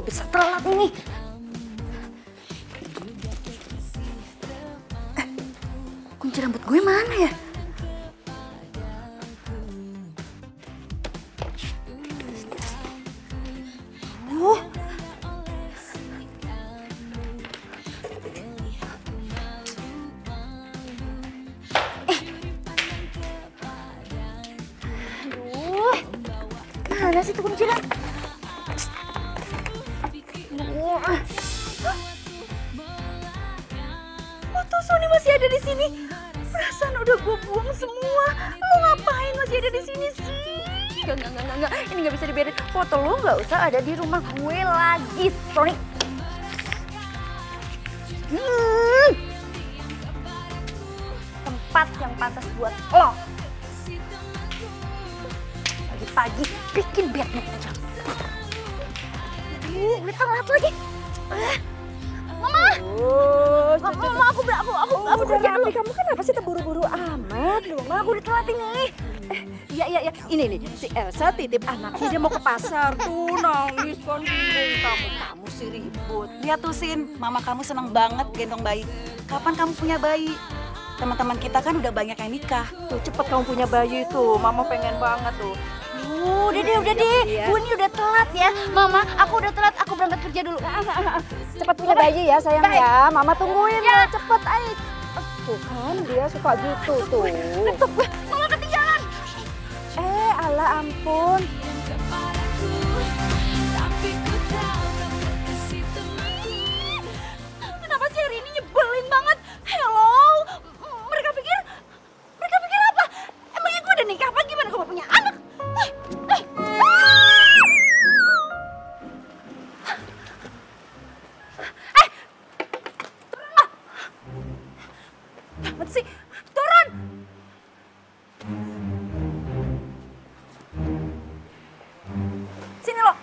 gue bisa telat nih. Kunci rambut gue mana ya? Mana sih tuh kuncinya? Foto Sony masih ada di sini. Perasaan udah gue buang semua. Lo ngapain masih ada di sini sih? Enggak. Ini nggak bisa dibiarin. Foto lo nggak usah ada di rumah gue lagi, Sony. Tempat yang pantas buat lo. Pagi bikin bad mood aja. Gue telat lagi. Mama. Mama, aku kerja dulu. Kamu kenapa sih terburu-buru amat? Mama, aku udah telat ini. Iya. Ini nih, si Elsa titip anaknya dia mau ke pasar. Tuh nangis kan bingung kamu sih ribut. Lihat tuh Sin, mama kamu senang banget gendong bayi. Kapan kamu punya bayi? Teman-teman kita kan udah banyak yang nikah. Tuh cepet kamu punya bayi tuh, mama pengen banget tuh. Udah deh. Gue ini udah telat ya. Mama, aku udah telat. Aku berangkat kerja dulu. Cepet punya bayi ya sayang ya. Mama tungguin ya. Cepet ayo. Tuh kan dia suka gitu tuh. Mama ketinggalan. Alah ampun. Kenapa sih hari ini nyebelin banget? Hello? Mereka pikir apa? Emangnya gue udah nikah apa gimana? Gue punya anak? Apa sih? Turun! Sini lo.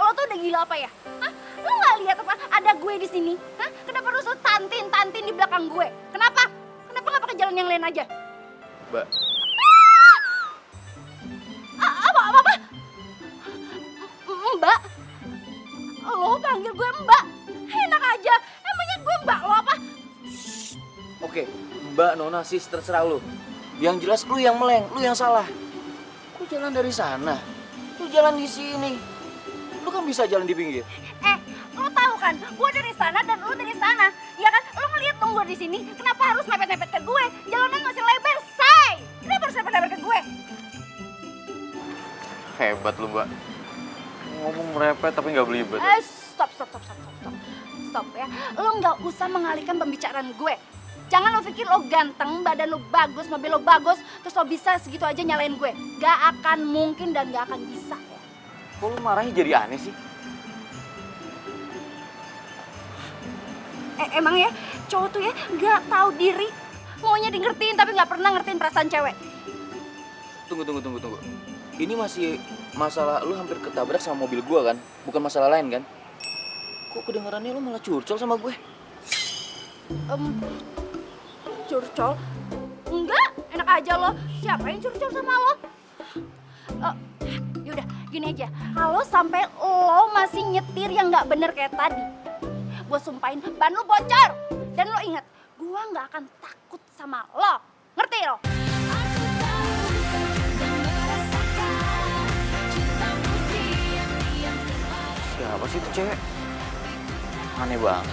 Lo tuh udah gila apa ya? Hah? Lo nggak lihat apa? Ada gue di sini. Hah? Kenapa harus lo tantin di belakang gue? Kenapa? Kenapa nggak pakai jalan yang lain aja? Mbak. Apa? Mbak? Lo panggil gue Mbak? Enak aja. Emangnya gue Mbak lo apa? Oke, Mbak, Nona, sis, terserah lu. Yang jelas lu yang meleng, lu yang salah. Lu jalan dari sana, lu jalan di sini. Lu kan bisa jalan di pinggir. Lo tahu kan, gue dari sana dan lo dari sana. Ya kan, lo ngeliat dong gue di sini. Kenapa harus mepet-mepet ke gue? Jalanan masih lebar, say. Kenapa harus mepet-mepet ke gue? Hebat lu, Mbak. Ngomong merepet tapi nggak belibet. Stop ya. Lo nggak usah mengalihkan pembicaraan gue. Jangan lo pikir lo ganteng, badan lo bagus, mobil lo bagus, terus lo bisa segitu aja nyalain gue. Gak akan mungkin dan gak akan bisa ya. Kok lu marahnya jadi aneh sih? Emang ya, cowok tuh ya gak tahu diri. Maunya di ngertiin tapi gak pernah ngertiin perasaan cewek. Tunggu. Ini masih masalah lu hampir ketabrak sama mobil gua kan? Bukan masalah lain kan? Kok kedengarannya lu malah curcol sama gue? Curcol? Enggak, enak aja lo. Siapa yang curcol sama lo? Yaudah, gini aja. Kalau sampai lo masih nyetir yang nggak bener kayak tadi, gue sumpahin ban lo bocor. Dan lo ingat, gue nggak akan takut sama lo. Ngerti lo? Siapa sih itu cewek? Aneh banget.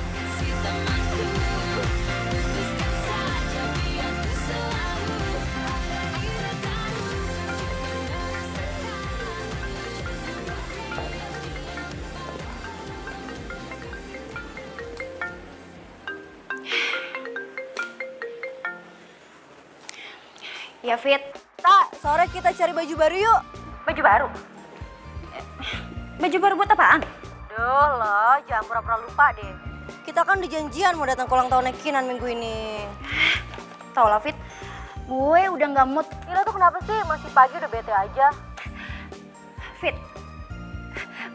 Ya, Fit. Tak, sore kita cari baju baru yuk. Baju baru? Baju baru buat apaan? Duh lo, jangan pura-pura lupa deh. Kita kan udah janjian mau datang ke ulang tahun Kinan minggu ini. Tau lah, Fit. Gue udah nggak mood. Lo tuh kenapa sih? Masih pagi udah bete aja. Fit,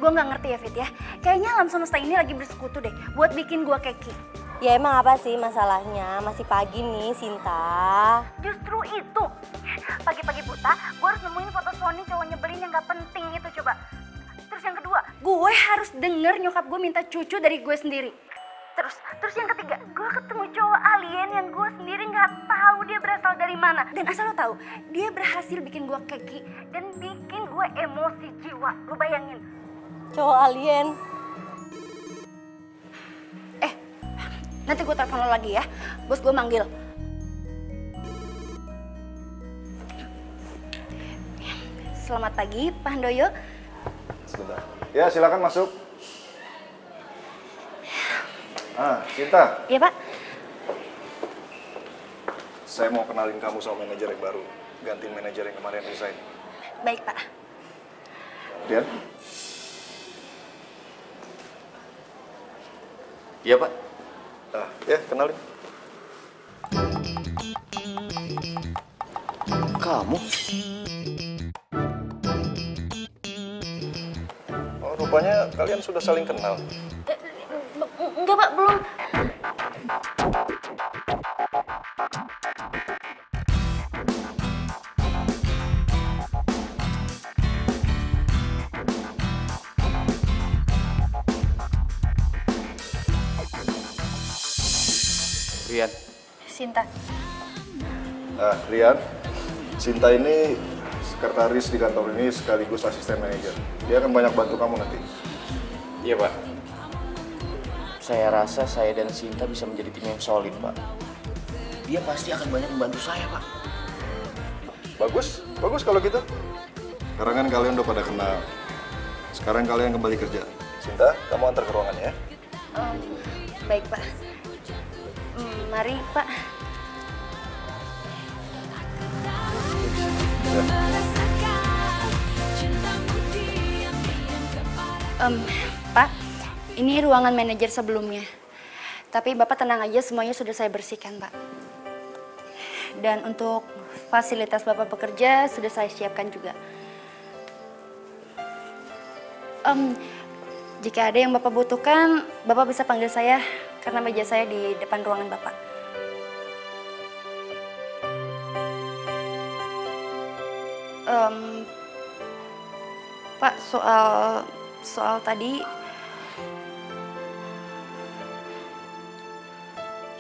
gue nggak ngerti ya, Fit ya. Kayaknya alam semesta ini lagi bersekutu deh buat bikin gue keki. Ya emang apa sih masalahnya? Masih pagi nih, Sinta. Justru itu. Pagi-pagi buta, gue harus nemuin foto Sony cowok nyebelin yang gak penting itu coba. gue harus denger nyokap gue minta cucu dari gue sendiri. Terus yang ketiga, gue ketemu cowok alien yang gue sendiri nggak tahu dia berasal dari mana. Dan asal lo tahu, dia berhasil bikin gue keki dan bikin gue emosi jiwa. Lo bayangin. Cowok alien. Nanti gue telepon lo lagi ya, bos gue manggil. Selamat pagi, Pak Handoyo. Sebentar. Ya, silakan masuk. Cinta. Iya, Pak. Saya mau kenalin kamu sama manajer yang baru. Gantiin manajer yang kemarin resign. Baik, Pak. Rian? Iya, Pak. Ya, kenalin. Kamu? Oh, rupanya kalian sudah saling kenal. Enggak, Pak, belum. Rian. Sinta. Rian, Cinta ini sekretaris di kantor ini sekaligus asisten manajer. Dia akan banyak bantu kamu nanti. Iya, Pak. Saya rasa saya dan Sinta bisa menjadi tim yang solid, Pak. Dia pasti akan banyak membantu saya, Pak. Bagus kalau gitu. Sekarang kan kalian udah pada kenal. Sekarang kalian kembali kerja. Cinta, kamu antar ke ruangannya ya. Baik, Pak. Mari, Pak. Pak, ini ruangan manajer sebelumnya. Tapi Bapak tenang aja, semuanya sudah saya bersihkan, Pak. Dan untuk fasilitas Bapak bekerja sudah saya siapkan juga. Jika ada yang Bapak butuhkan, Bapak bisa panggil saya karena meja saya di depan ruangan Bapak. Pak, soal tadi.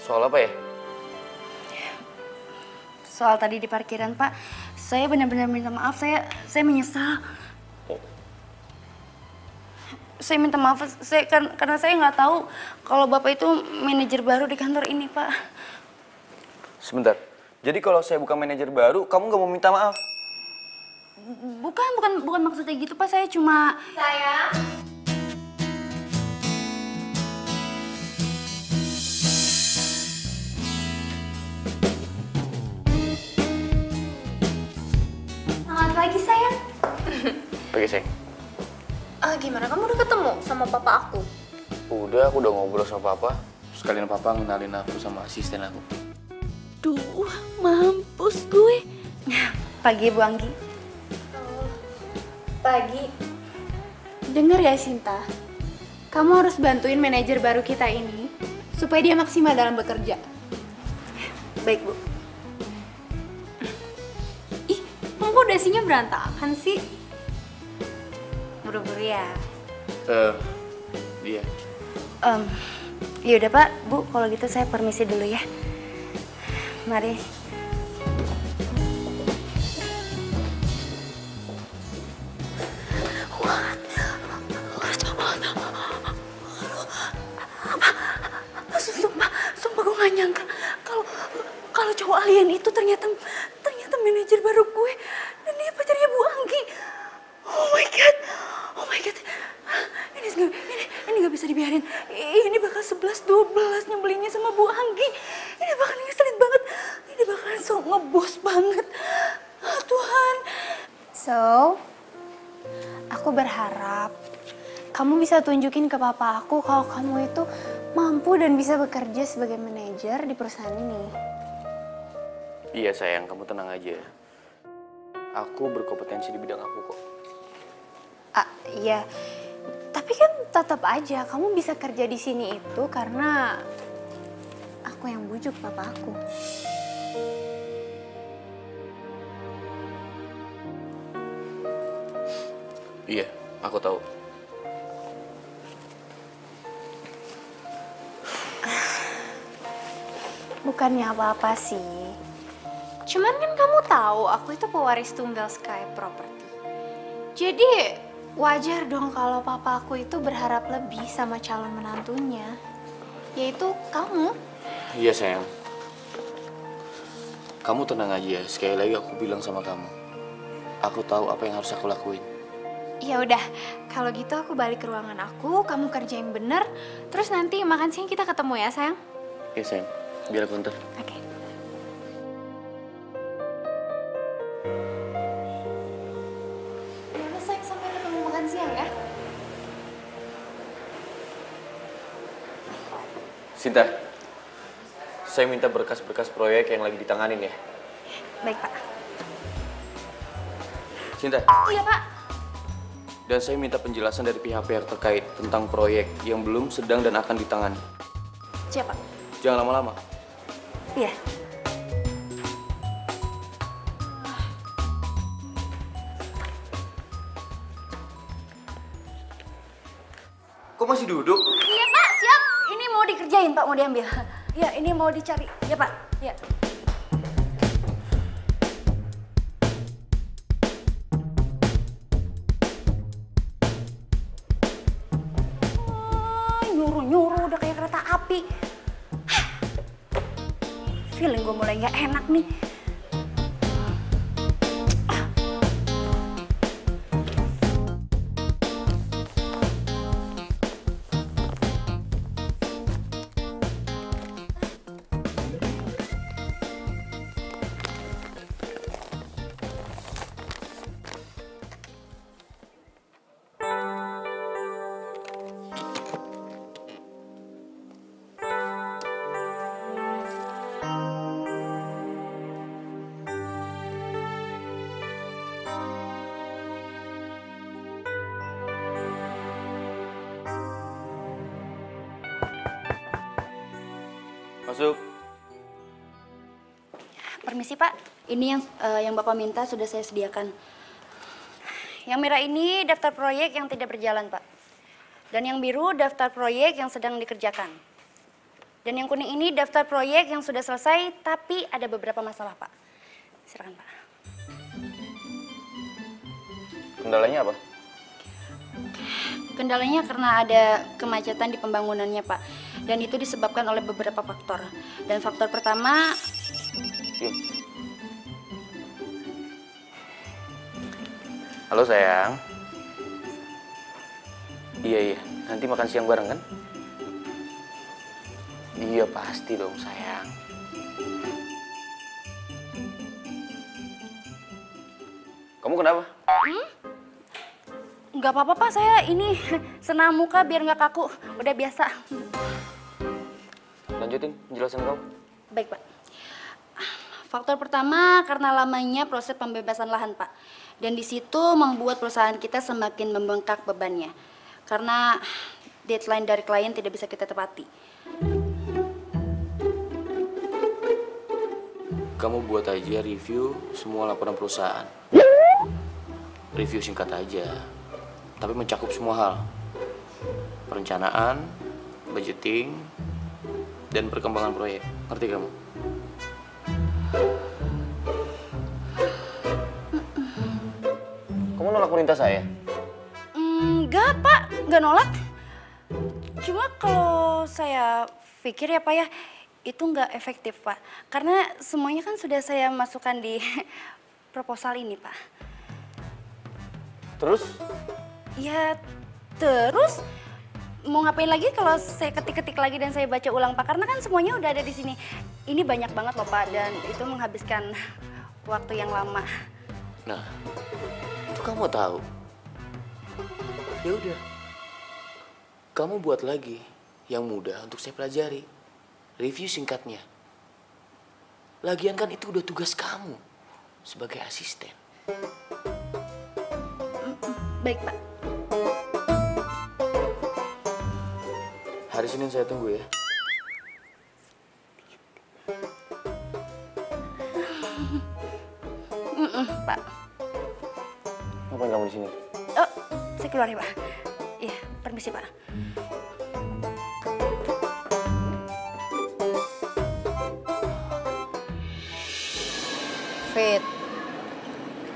Soal apa ya? Soal tadi di parkiran, Pak. Saya benar-benar minta maaf, saya menyesal. Saya minta maaf, karena saya nggak tahu kalau Bapak itu manajer baru di kantor ini, Pak. Sebentar. Jadi kalau saya bukan manajer baru, kamu nggak mau minta maaf? Bukan maksudnya gitu, Pak. Saya cuma... Sayang. Selamat pagi, sayang. Pagi, sayang. Gimana kamu udah ketemu sama papa aku? Aku udah ngobrol sama papa. Sekalian papa ngenalin aku sama asisten aku. Duh, mampus gue. Pagi, Bu Anggi. Pagi. Dengar ya, Sinta. Kamu harus bantuin manajer baru kita ini supaya dia maksimal dalam bekerja. Baik, Bu. Ih, kamu dasinya berantakan sih? Buru-buru ya? Iya. Yaudah, Pak. Bu, kalau gitu saya permisi dulu ya. Mari. Sumpah gue gak nyangka kalau cowok alien itu ternyata manajer baru gue dan dia pacarnya Bu Anggi. Oh my god. Ini gak bisa dibiarin. Ini bakal 11-12 nyebelinnya sama Bu Anggi. Ini bakal ngeselin banget. Ini bakal sok ngebos banget. Tuhan. So, aku berharap kamu bisa tunjukin ke papa aku kalau kamu itu mampu dan bisa bekerja sebagai manajer di perusahaan ini. Iya, sayang. Kamu tenang aja. Aku berkompetensi di bidang aku kok. Iya. Tapi kan tetap aja kamu bisa kerja di sini itu karena aku yang bujuk papa aku. Iya, aku tahu. Bukannya apa-apa sih. Cuman kan kamu tahu aku itu pewaris tunggal Sky Property. Jadi wajar dong kalau papa aku itu berharap lebih sama calon menantunya, yaitu kamu. Iya sayang. Kamu tenang aja. Sekali lagi aku bilang sama kamu. Aku tahu apa yang harus aku lakuin. Ya udah, kalau gitu aku balik ke ruangan aku, kamu kerja yang bener, terus nanti makan siang kita ketemu ya sayang. Iya sayang. Biar aku ntar. Oke. Gimana sayang, sampai ketemu makan siang ya? Sinta, saya minta berkas-berkas proyek yang lagi ditanganin ya. Baik pak. Sinta. Iya Pak. Dan saya minta penjelasan dari pihak-pihak terkait tentang proyek yang belum, sedang, dan akan ditangani. Siapa? Jangan lama-lama. Iya. Kok masih duduk? Iya Pak, siap. Ini mau dikerjain Pak, mau diambil. Iya, ini mau dicari. Iya Pak. Iya. Nyuruh-nyuruh udah kayak kereta api. Feeling gue mulai nggak enak nih. Masuk. Permisi Pak, ini yang Bapak minta sudah saya sediakan. Yang merah ini daftar proyek yang tidak berjalan Pak. Dan yang biru daftar proyek yang sedang dikerjakan. Dan yang kuning ini daftar proyek yang sudah selesai tapi ada beberapa masalah Pak. Silakan Pak. Kendalanya apa? Kendalanya karena ada kemacetan di pembangunannya Pak. Dan itu disebabkan oleh beberapa faktor. Dan faktor pertama... Halo sayang. Iya, nanti makan siang bareng kan? Iya pasti dong sayang. Kamu kenapa? Nggak apa-apa Pak, saya ini senam muka biar nggak kaku. Udah biasa. Lanjutin penjelasan kamu. Baik Pak. Faktor pertama karena lamanya proses pembebasan lahan Pak. Dan di situ membuat perusahaan kita semakin membengkak bebannya. Karena deadline dari klien tidak bisa kita tepati. Kamu buat aja review semua laporan perusahaan. Review singkat aja, tapi mencakup semua hal. Perencanaan, budgeting, dan perkembangan proyek. Ngerti kamu? Kamu nolak perintah saya? Enggak Pak, nggak nolak. Cuma kalau saya pikir ya Pak ya, itu nggak efektif Pak. Karena semuanya kan sudah saya masukkan di proposal ini Pak. Terus? Ya terus mau ngapain lagi kalau saya ketik-ketik lagi dan saya baca ulang Pak? Karena kan semuanya udah ada di sini. Ini banyak banget loh Pak dan itu menghabiskan waktu yang lama. Nah, itu kamu tahu. Ya udah, kamu buat lagi yang mudah untuk saya pelajari. Review singkatnya. Lagian kan itu udah tugas kamu sebagai asisten. Baik Pak. Hari Senin saya tunggu ya. Pak. Ngapain kamu di sini? Oh, saya keluar ya Pak. Iya, permisi Pak. Fit,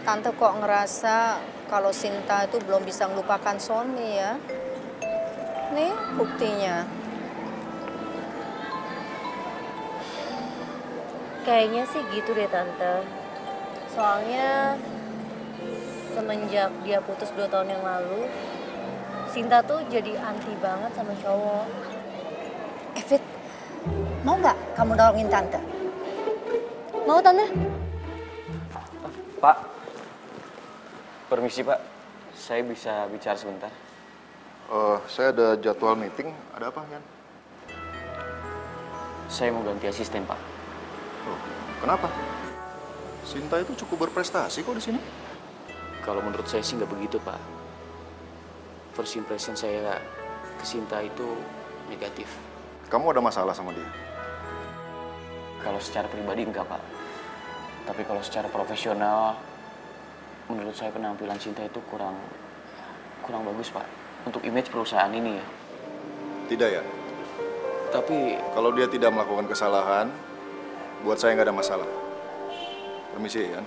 Tante kok ngerasa kalau Sinta itu belum bisa melupakan Sony ya. Nih buktinya. Kayaknya sih gitu deh Tante. Soalnya semenjak dia putus 2 tahun yang lalu, Sinta tuh jadi anti banget sama cowok. Fit, mau nggak kamu nolongin Tante? Mau Tante? Pak, permisi Pak, saya bisa bicara sebentar. Saya ada jadwal meeting. Ada apa, Yan? Saya mau ganti asisten Pak. Oh, kenapa? Sinta itu cukup berprestasi kok di sini. Kalau menurut saya sih nggak begitu Pak. First impression saya ke Sinta itu negatif. Kamu ada masalah sama dia? Kalau secara pribadi enggak Pak. Tapi kalau secara profesional, menurut saya penampilan Sinta itu kurang bagus Pak. Untuk image perusahaan ini ya. Tidak ya? Tapi Kalau dia tidak melakukan kesalahan, buat saya nggak ada masalah. Permisi, Yan.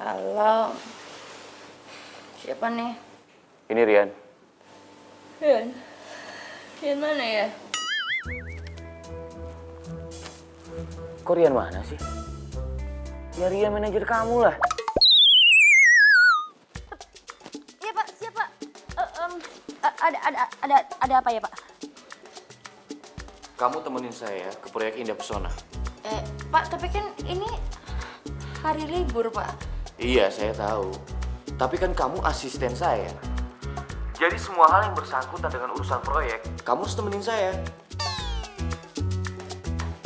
Halo. Siapa nih? ini Rian. Rian. Rian mana ya? Kok Rian mana sih? Ya Rian manajer kamu lah. Iya Pak, siapa? Ada apa ya Pak? Kamu temenin saya ke proyek Indah Pesona. Pak, tapi kan ini hari libur, Pak. Iya, saya tahu. Tapi kan kamu asisten saya. Jadi semua hal yang bersangkutan dengan urusan proyek, kamu harus temenin saya.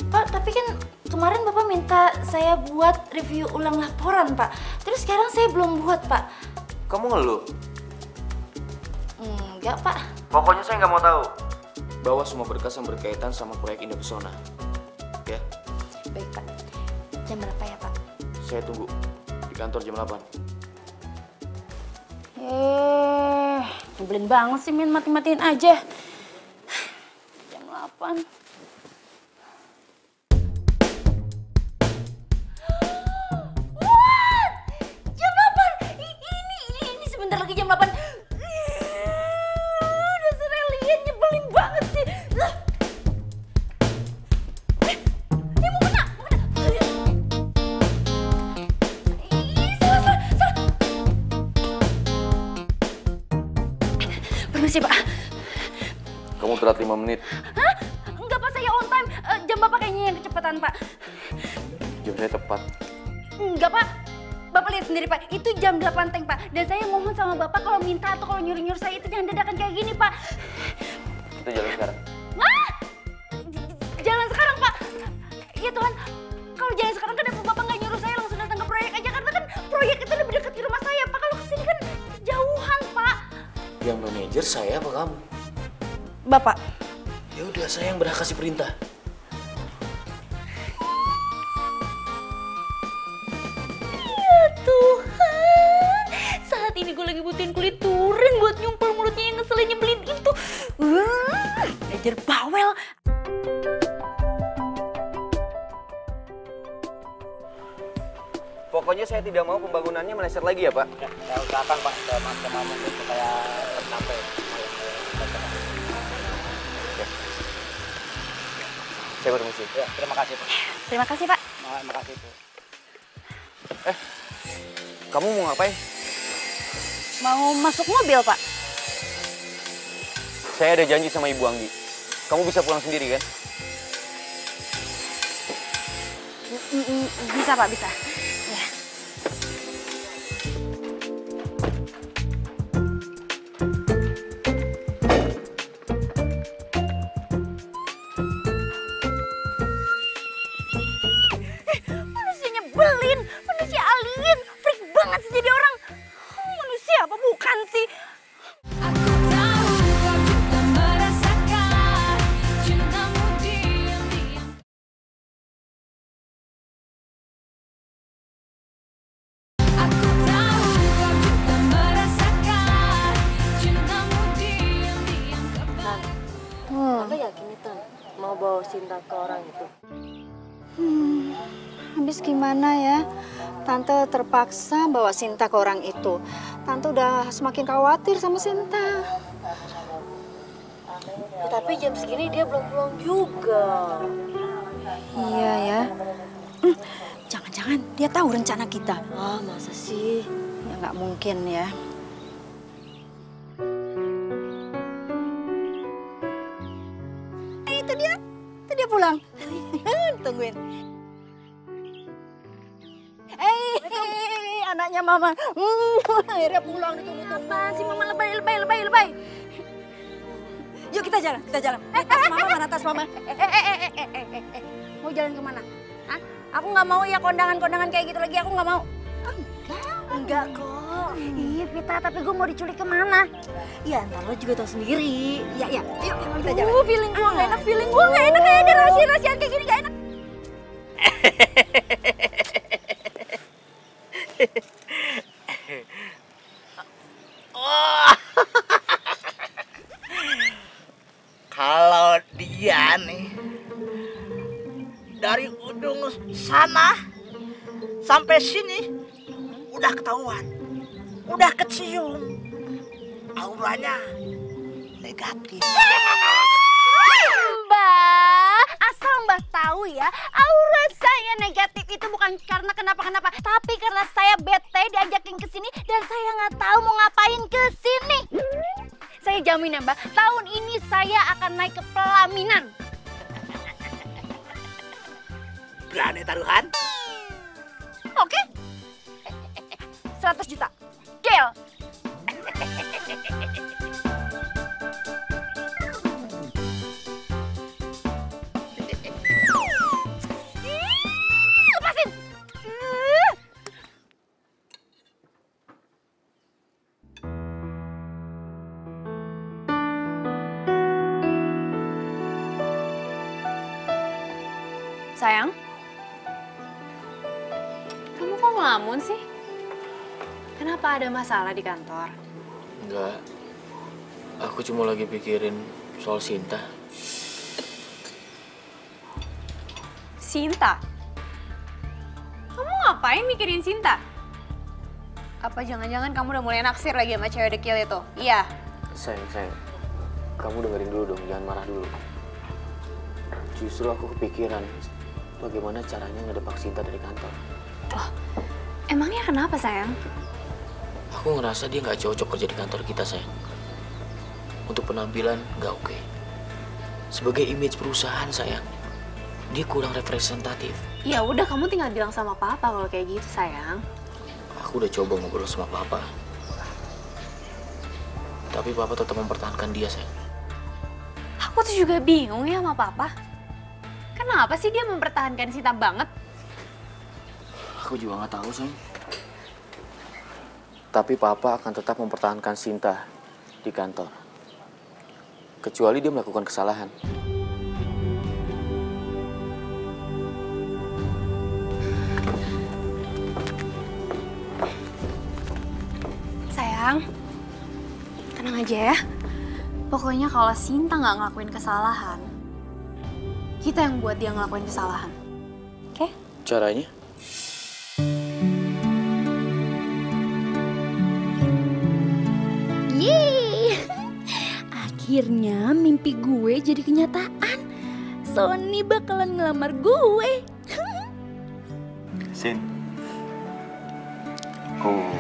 Pak, tapi kan kemarin Bapak minta saya buat review ulang laporan, Pak. Terus sekarang saya belum buat, Pak. Kamu ngeluh? Enggak, Pak. Pokoknya saya nggak mau tahu. Bawa semua berkas yang berkaitan sama proyek Indah Pesona. Ya? Baik, Pak. Jam berapa ya, Pak? Saya tunggu di kantor jam 8. Nyebelin banget sih Min, mati-matiin aja. Jam 8. What? Jam 8? Ini sebentar lagi jam 8. Dasar alien, nyebelin banget sih. Mau kena. Salah. Permisi Pak. Kamu telat 5 menit. Hah? Enggak Pak, saya on time. Jam Bapak kayaknya yang kecepatan Pak. Jam saya tepat. Enggak Pak. Bapak lihat sendiri Pak, itu jam 8 teng Pak. Dan saya mohon sama Bapak kalau minta atau kalau nyuruh-nyuruh saya itu jangan dadakan kayak gini Pak. Kita jalan sekarang. Hah? Jalan sekarang Pak. Ya Tuhan, kalau jalan sekarang kenapa Bapak nggak nyuruh saya langsung datang ke proyek aja? Karena kan proyek itu lebih dekat di rumah saya Pak. Kalau kesini kan jauhan Pak. Yang manajer saya apa kamu? Bapak. Ya udah, saya yang berhak kasih perintah. Ya Tuhan, saat ini gue lagi butuhin kulit turin buat nyumpel mulutnya yang ngeselin nyebelin itu. Belajar bawel. Pokoknya saya tidak mau pembangunannya meleset lagi ya Pak. Ya, saya usahakan Pak ke Mas Kemamun supaya tercapai. Saya permisi. Ya, terima kasih Pak. Terima kasih Pak. Terima kasih Bu. Kamu mau ngapain? Mau masuk mobil Pak? Saya ada janji sama Ibu Anggi. Kamu bisa pulang sendiri kan? Bisa Pak, bisa. Ya. Manusia nyebelin, manusia alien, freak banget sih jadi orang. Habis gimana ya? Tante terpaksa bawa Sinta ke orang itu. Tante udah semakin khawatir sama Sinta. Ya, tapi jam segini dia belum pulang juga. Iya ya. Jangan-jangan dia tahu rencana kita. Ah, masa sih? Ya nggak mungkin ya. Itu dia pulang. Tungguin. Anaknya mama. Akhirnya pulang ditunggu-tunggu. Apaan sih mama lebay. Yuk kita jalan. Tas mama mana tas mama? Mau jalan kemana? Hah? Aku nggak mau ya kondangan-kondangan kayak gitu lagi, aku nggak mau. Enggak kok. Iya Vita, tapi gue mau diculik kemana? Ya ntar lo juga tahu sendiri. Yuk kita jalan. Feeling gue nggak enak, kayaknya rahasia-rahasiaan kayak gini gak enak. Kalau dia nih dari ujung sana sampai sini udah ketahuan, udah kecium, auranya negatif. Mbak, asal Mbak tahu ya, aura saya negatif itu bukan karena kenapa-kenapa, tapi karena saya bete diajakin ke sini dan saya nggak tahu mau ngapain ke sini. Saya jamin ya Mbak, tahun ini saya akan naik ke pelaminan. Berani taruhan? Oke? 100 juta. Deal. Lepasin. Sayang, kamu kok ngelamun sih? Kenapa ada masalah di kantor? Enggak. Aku cuma lagi pikirin soal Sinta. Sinta? Kamu ngapain mikirin Sinta? Apa jangan-jangan kamu udah mulai naksir lagi sama cewek dekil itu? Iya. Sayang. Kamu dengerin dulu dong, jangan marah dulu. Justru aku kepikiran bagaimana caranya ngedebak Sinta dari kantor. Oh, emangnya kenapa sayang? Aku ngerasa dia nggak cocok kerja di kantor kita, sayang. Untuk penampilan nggak oke. Sebagai image perusahaan, sayang, dia kurang representatif. Ya udah, kamu tinggal bilang sama papa kalau kayak gitu sayang. Aku udah coba ngobrol sama papa. Tapi papa tetap mempertahankan dia, sayang. Aku tuh juga bingung ya sama papa. Kenapa sih dia mempertahankan Sinta banget? Aku juga nggak tahu, sayang. Tapi papa akan tetap mempertahankan Sinta di kantor. Kecuali dia melakukan kesalahan. Sayang, tenang aja ya. Pokoknya kalau Sinta nggak ngelakuin kesalahan, kita yang buat dia ngelakuin kesalahan. Oke? Caranya? Yeay! Akhirnya mimpi gue jadi kenyataan. Sony bakalan ngelamar gue. Sin. Kok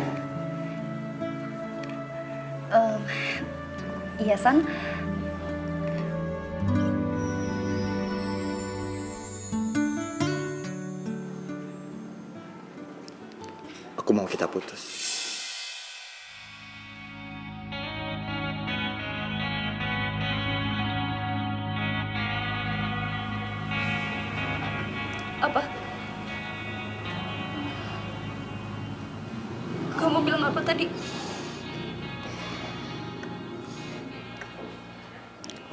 Iya, San. aku mau kita putus. Apa? Kamu bilang apa tadi?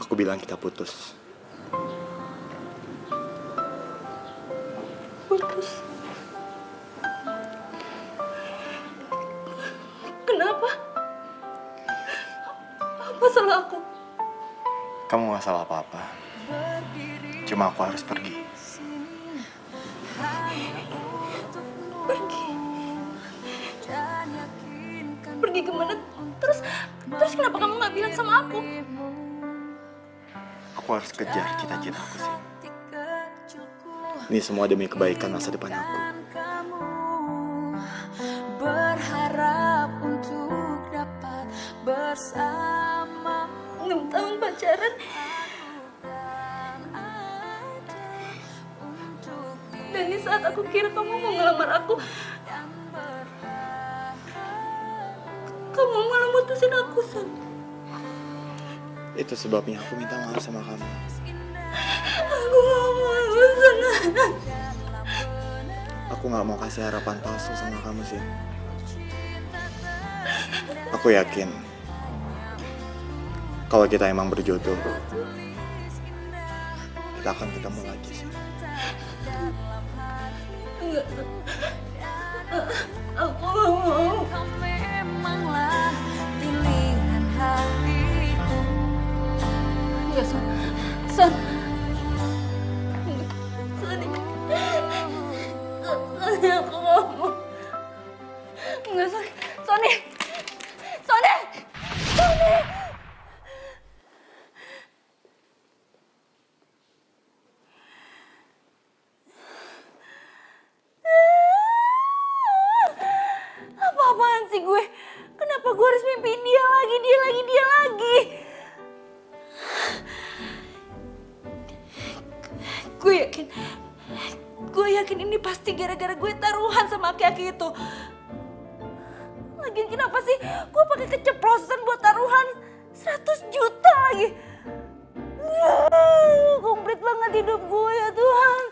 Aku bilang kita putus. Putus. Kenapa? Apa salah aku? Kamu gak salah apa-apa. Cuma aku harus pergi. kayak gimana? Terus kenapa kamu nggak bilang sama aku? Aku harus kejar cita-cita aku sih. Ini semua demi kebaikan masa depan aku. Berharap untuk dapat bersama 6 tahun pacaran. Dan di saat aku kira kamu mau ngelamar aku, kamu malah mutusin aku, San. Itu sebabnya aku minta maaf sama kamu. Aku gak mau, San. Aku gak mau kasih harapan palsu sama kamu sih. Aku yakin kalau kita emang berjodoh, kita akan ketemu lagi sih. Enggak, aku gak mau. kau memanglah pilihan hatiku. Enggak, San. San. Sani, aku gak mau. Enggak, Sani. Sani. Sani. Sani. Apa-apaan sih gue? Kenapa gue harus mimpiin dia lagi? Gue yakin ini pasti gara-gara gue taruhan sama aki-aki itu. Lagian kenapa sih gue pakai keceplosan buat taruhan 100 juta lagi? Komplit banget hidup gue ya Tuhan.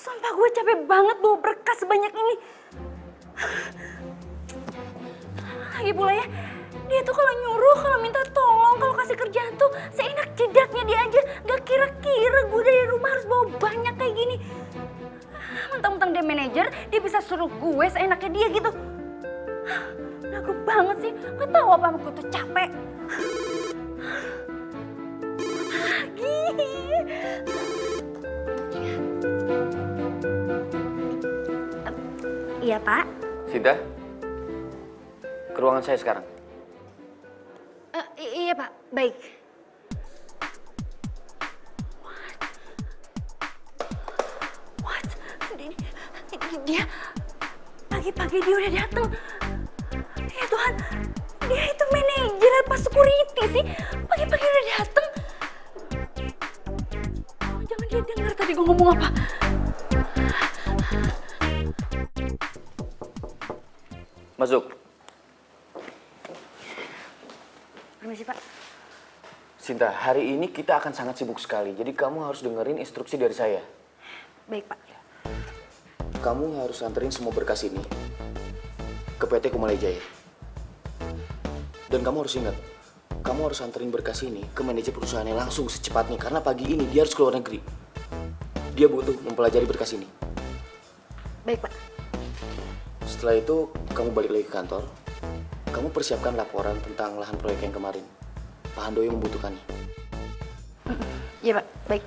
Sumpah gue capek banget bawa berkas sebanyak ini. Lagi pula ya, dia tuh kalau nyuruh, kalau minta tolong, kalau kasih kerjaan tuh seenak jedaknya dia aja. Gak kira-kira gue dari rumah harus bawa banyak kayak gini. Mentang-mentang dia manajer, dia bisa suruh gue seenaknya dia gitu. Lagu banget sih, gak tahu apa gue tuh capek. Iya, Pak. Sinta, ke ruangan saya sekarang. Iya, Pak. Baik. What? Dia pagi-pagi dia udah datang. Ya Tuhan, dia itu manajer apa security sih? Pagi-pagi udah datang. Jangan dia dengar tadi gue ngomong apa. Masuk. Permisi, Pak. Sinta, hari ini kita akan sangat sibuk sekali. Jadi kamu harus dengerin instruksi dari saya. Baik, Pak. Kamu harus anterin semua berkas ini ke PT Kumalaya Jaya. Dan kamu harus ingat, kamu harus anterin berkas ini ke manajer perusahaannya langsung secepatnya. Karena pagi ini dia harus keluar negeri. Dia butuh mempelajari berkas ini. Baik, Pak. Setelah itu, kamu balik lagi ke kantor. Kamu persiapkan laporan tentang lahan proyek yang kemarin. Pak Handoyo membutuhkannya. Iya, Pak. Baik.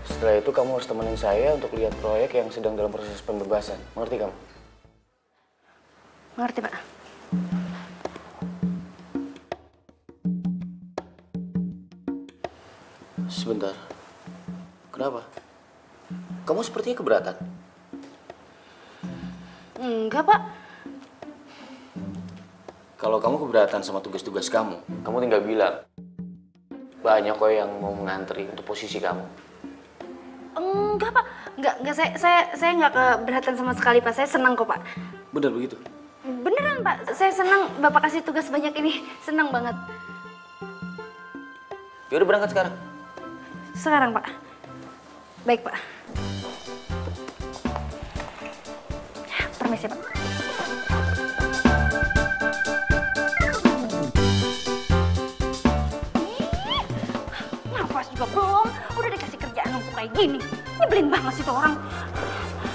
Setelah itu, kamu harus temenin saya untuk lihat proyek yang sedang dalam proses pembebasan. Mengerti kamu? Mengerti, Pak. Sebentar. Kenapa? Kamu sepertinya keberatan. Enggak, Pak. Kalau kamu keberatan sama tugas-tugas kamu tinggal bilang. Banyak kok yang mau mengantri untuk posisi kamu. Enggak, Pak. Enggak, saya enggak keberatan sama sekali, Pak. Saya senang kok, Pak. Benar begitu? Beneran, Pak. Saya senang Bapak kasih tugas banyak ini. Senang banget. Ya udah berangkat sekarang. Sekarang, Pak. Baik, Pak. Permisi, Pak. Nafas juga belum. Udah dikasih kerjaan numpuk kayak gini. Nyebelin banget sih tuh orang.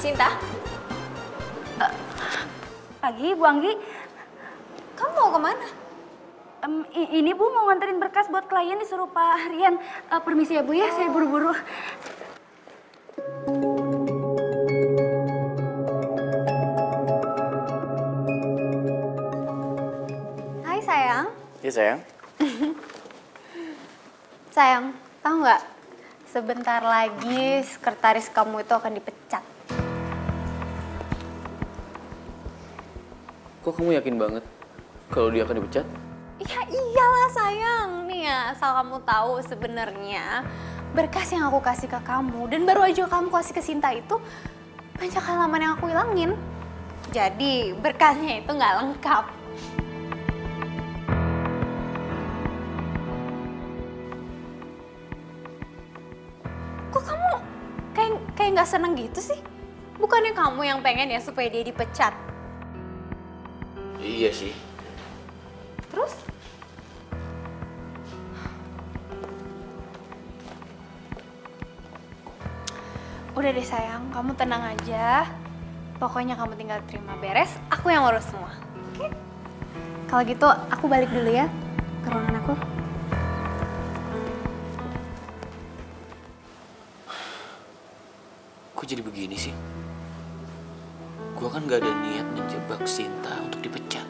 Sinta? Pagi, Bu Anggi. Kamu mau kemana? Ini Bu mau nganterin berkas buat klien disuruh Pak Rian. Permisi ya Bu ya, saya buru-buru. Hai sayang. Iya sayang. Sayang, tahu nggak? Sebentar lagi sekretaris kamu itu akan dipecat. Kok kamu yakin banget kalau dia akan dipecat? Ya iyalah sayang. Nih ya, asal kamu tahu sebenarnya berkas yang aku kasih ke kamu dan baru aja kamu kasih ke Sinta itu banyak halaman yang aku hilangin. Jadi berkasnya itu nggak lengkap. Kok kamu kayak nggak seneng gitu sih? Bukannya kamu yang pengen ya supaya dia dipecat? Iya sih. Terus? Udah deh sayang, kamu tenang aja. Pokoknya kamu tinggal terima beres, aku yang urus semua. Oke? Kalau gitu aku balik dulu ya ke ruangan aku. Kok jadi begini sih? Gua kan gak ada niat menjebak Sinta untuk dipecat.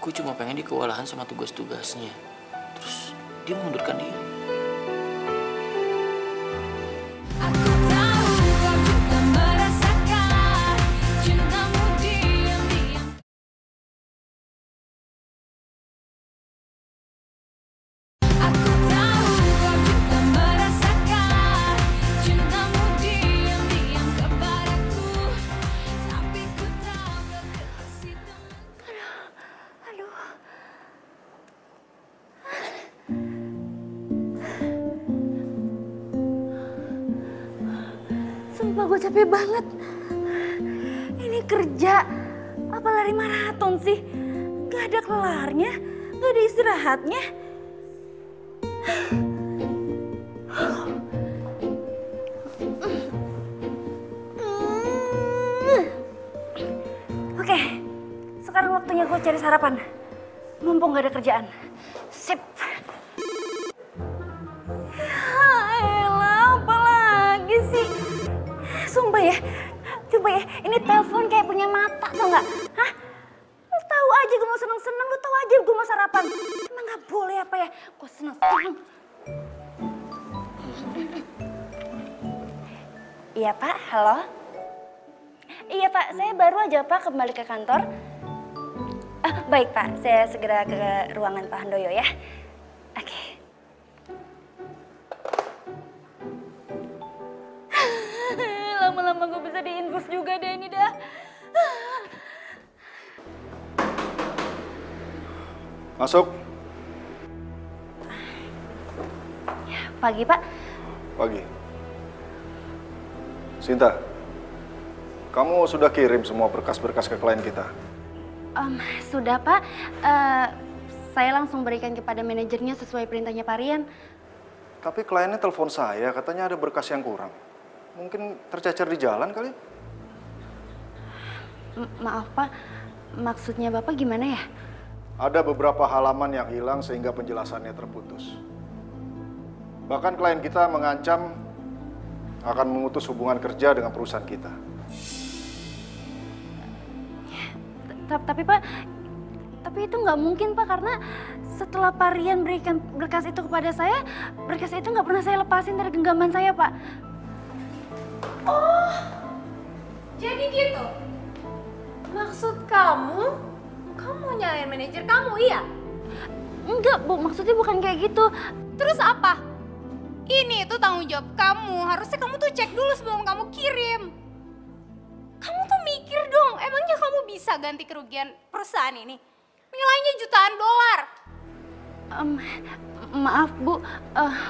Gue cuma pengen dia kewalahan sama tugas-tugasnya. Terus dia mengundurkan diri. Sumpah gue capek banget. Ini kerja, apa lari maraton sih? Gak ada kelarnya, gak ada istirahatnya. Oke, sekarang waktunya gue cari sarapan. Mumpung gak ada kerjaan. Sip. Sumpah ya, coba ya, ini telepon kayak punya mata, tau nggak? Hah? Lu tahu aja gue mau seneng-seneng, lu tahu aja gue mau sarapan. Emang nggak boleh apa ya? Gue seneng-seneng. Iya Pak, halo? Iya Pak, saya baru aja Pak kembali ke kantor. Baik Pak, saya segera ke ruangan Pak Handoyo ya. Oke. Lama-lama gue bisa diinfus juga deh ini dah. Masuk. Pagi Pak. Pagi. Sinta, kamu sudah kirim semua berkas-berkas ke klien kita? Sudah Pak. Saya langsung berikan kepada manajernya sesuai perintahnya Pak Rian. Tapi kliennya telepon saya, katanya ada berkas yang kurang. Mungkin tercecer di jalan kali? Maaf Pak, maksudnya Bapak gimana ya? Ada beberapa halaman yang hilang sehingga penjelasannya terputus. Bahkan klien kita mengancam akan memutus hubungan kerja dengan perusahaan kita. Tapi Pak, tapi itu nggak mungkin Pak, karena setelah Pak Rian berikan berkas itu kepada saya, berkas itu nggak pernah saya lepasin dari genggaman saya Pak. Oh, jadi gitu? Maksud kamu nyalain manajer kamu, iya? Enggak Bu, maksudnya bukan kayak gitu. Terus apa? Ini itu tanggung jawab kamu, harusnya kamu tuh cek dulu sebelum kamu kirim. Kamu tuh mikir dong, emangnya kamu bisa ganti kerugian perusahaan ini? Nilainya jutaan dolar. Maaf Bu,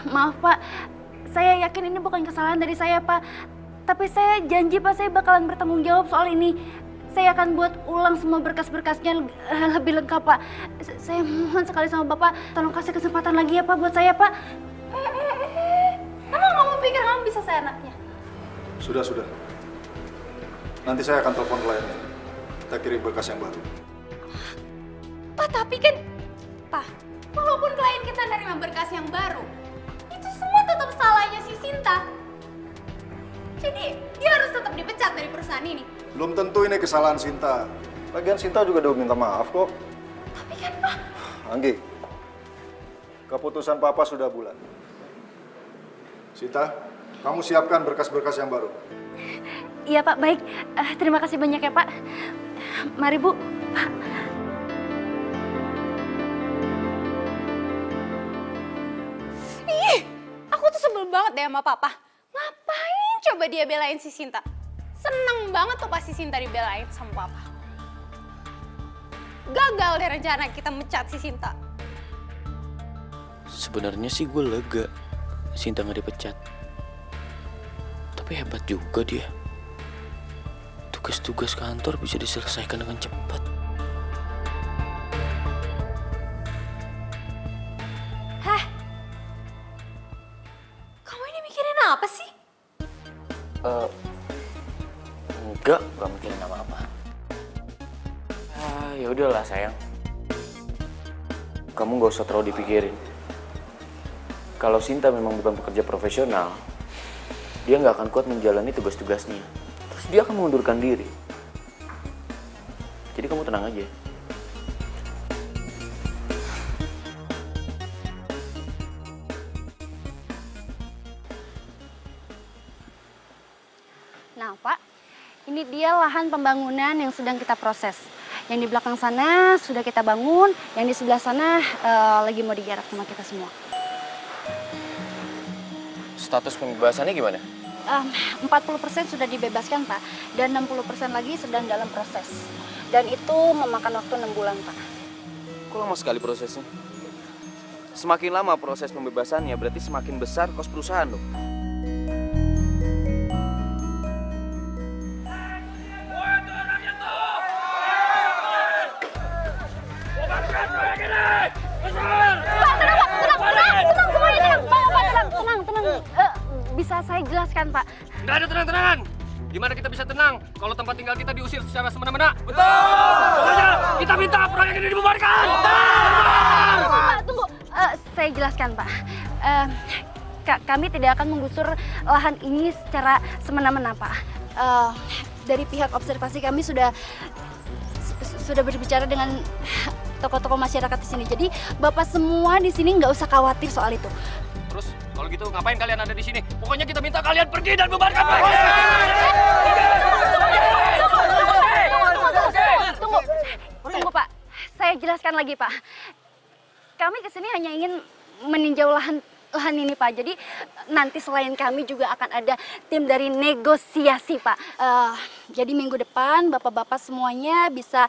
maaf Pak. Saya yakin ini bukan kesalahan dari saya Pak. Tapi saya janji Pak, saya bakalan bertanggung jawab soal ini. Saya akan buat ulang semua berkas-berkasnya lebih lengkap Pak. Saya mohon sekali sama Bapak, tolong kasih kesempatan lagi ya Pak buat saya Pak. Emang kamu pikir kamu bisa seenaknya? Sudah. Nanti saya akan telepon kliennya. Kita kirim berkas yang baru. tapi kan, Pak, walaupun klien kita nerima berkas yang baru, itu semua tetap salahnya si Sinta. Jadi, dia harus tetap dipecat dari perusahaan ini. Belum tentu ini kesalahan Sinta. Lagian Sinta juga udah minta maaf kok. Tapi kan, Pak... Anggi, keputusan Papa sudah bulat. Sinta, kamu siapkan berkas-berkas yang baru. Iya Pak, baik. Terima kasih banyak ya Pak. Mari Bu. Pak. Ih, aku tuh sebel banget deh sama Papa. Ngapain coba dia belain si Sinta? Seneng banget tuh pas si Sinta dibelain sama Papa. Gagal deh rencana kita mecat si Sinta. Sebenarnya sih gue lega Sinta nggak dipecat. Tapi hebat juga dia. Tugas-tugas kantor bisa diselesaikan dengan cepat. Hah? Kamu ini mikirin apa sih? Enggak mikirin apa-apa. Ya udahlah sayang. Kamu gak usah terlalu dipikirin. Kalau Sinta memang bukan pekerja profesional, dia nggak akan kuat menjalani tugas-tugasnya. Terus dia akan mengundurkan diri. Jadi kamu tenang aja. Nah Pak, ini dia lahan pembangunan yang sedang kita proses. Yang di belakang sana sudah kita bangun, yang di sebelah sana lagi mau digarap sama kita semua. Status pembebasannya gimana? 40% sudah dibebaskan Pak, dan 60% lagi sedang dalam proses. Dan itu memakan waktu 6 bulan Pak. Kok lama sekali prosesnya? Semakin lama proses pembebasannya, berarti semakin besar kos perusahaan loh. Bisa saya jelaskan, Pak? Nggak ada tenang-tenangan. Gimana kita bisa tenang kalau tempat tinggal kita diusir secara semena-mena? Betul! Pokoknya kita minta proyek ini dibubarkan! Pak, tunggu. Saya jelaskan, Pak. Kami tidak akan menggusur lahan ini secara semena-mena, Pak. Dari pihak observasi kami sudah berbicara dengan tokoh-tokoh masyarakat di sini. Jadi Bapak semua di sini nggak usah khawatir soal itu. Terus kalau gitu ngapain kalian ada di sini? Pokoknya kita minta kalian pergi dan bubarkan proyek ini. Tunggu Pak. Saya jelaskan lagi Pak. Kami kesini hanya ingin meninjau lahan ini Pak. Jadi nanti selain kami juga akan ada tim dari negosiasi Pak. Jadi minggu depan bapak-bapak semuanya bisa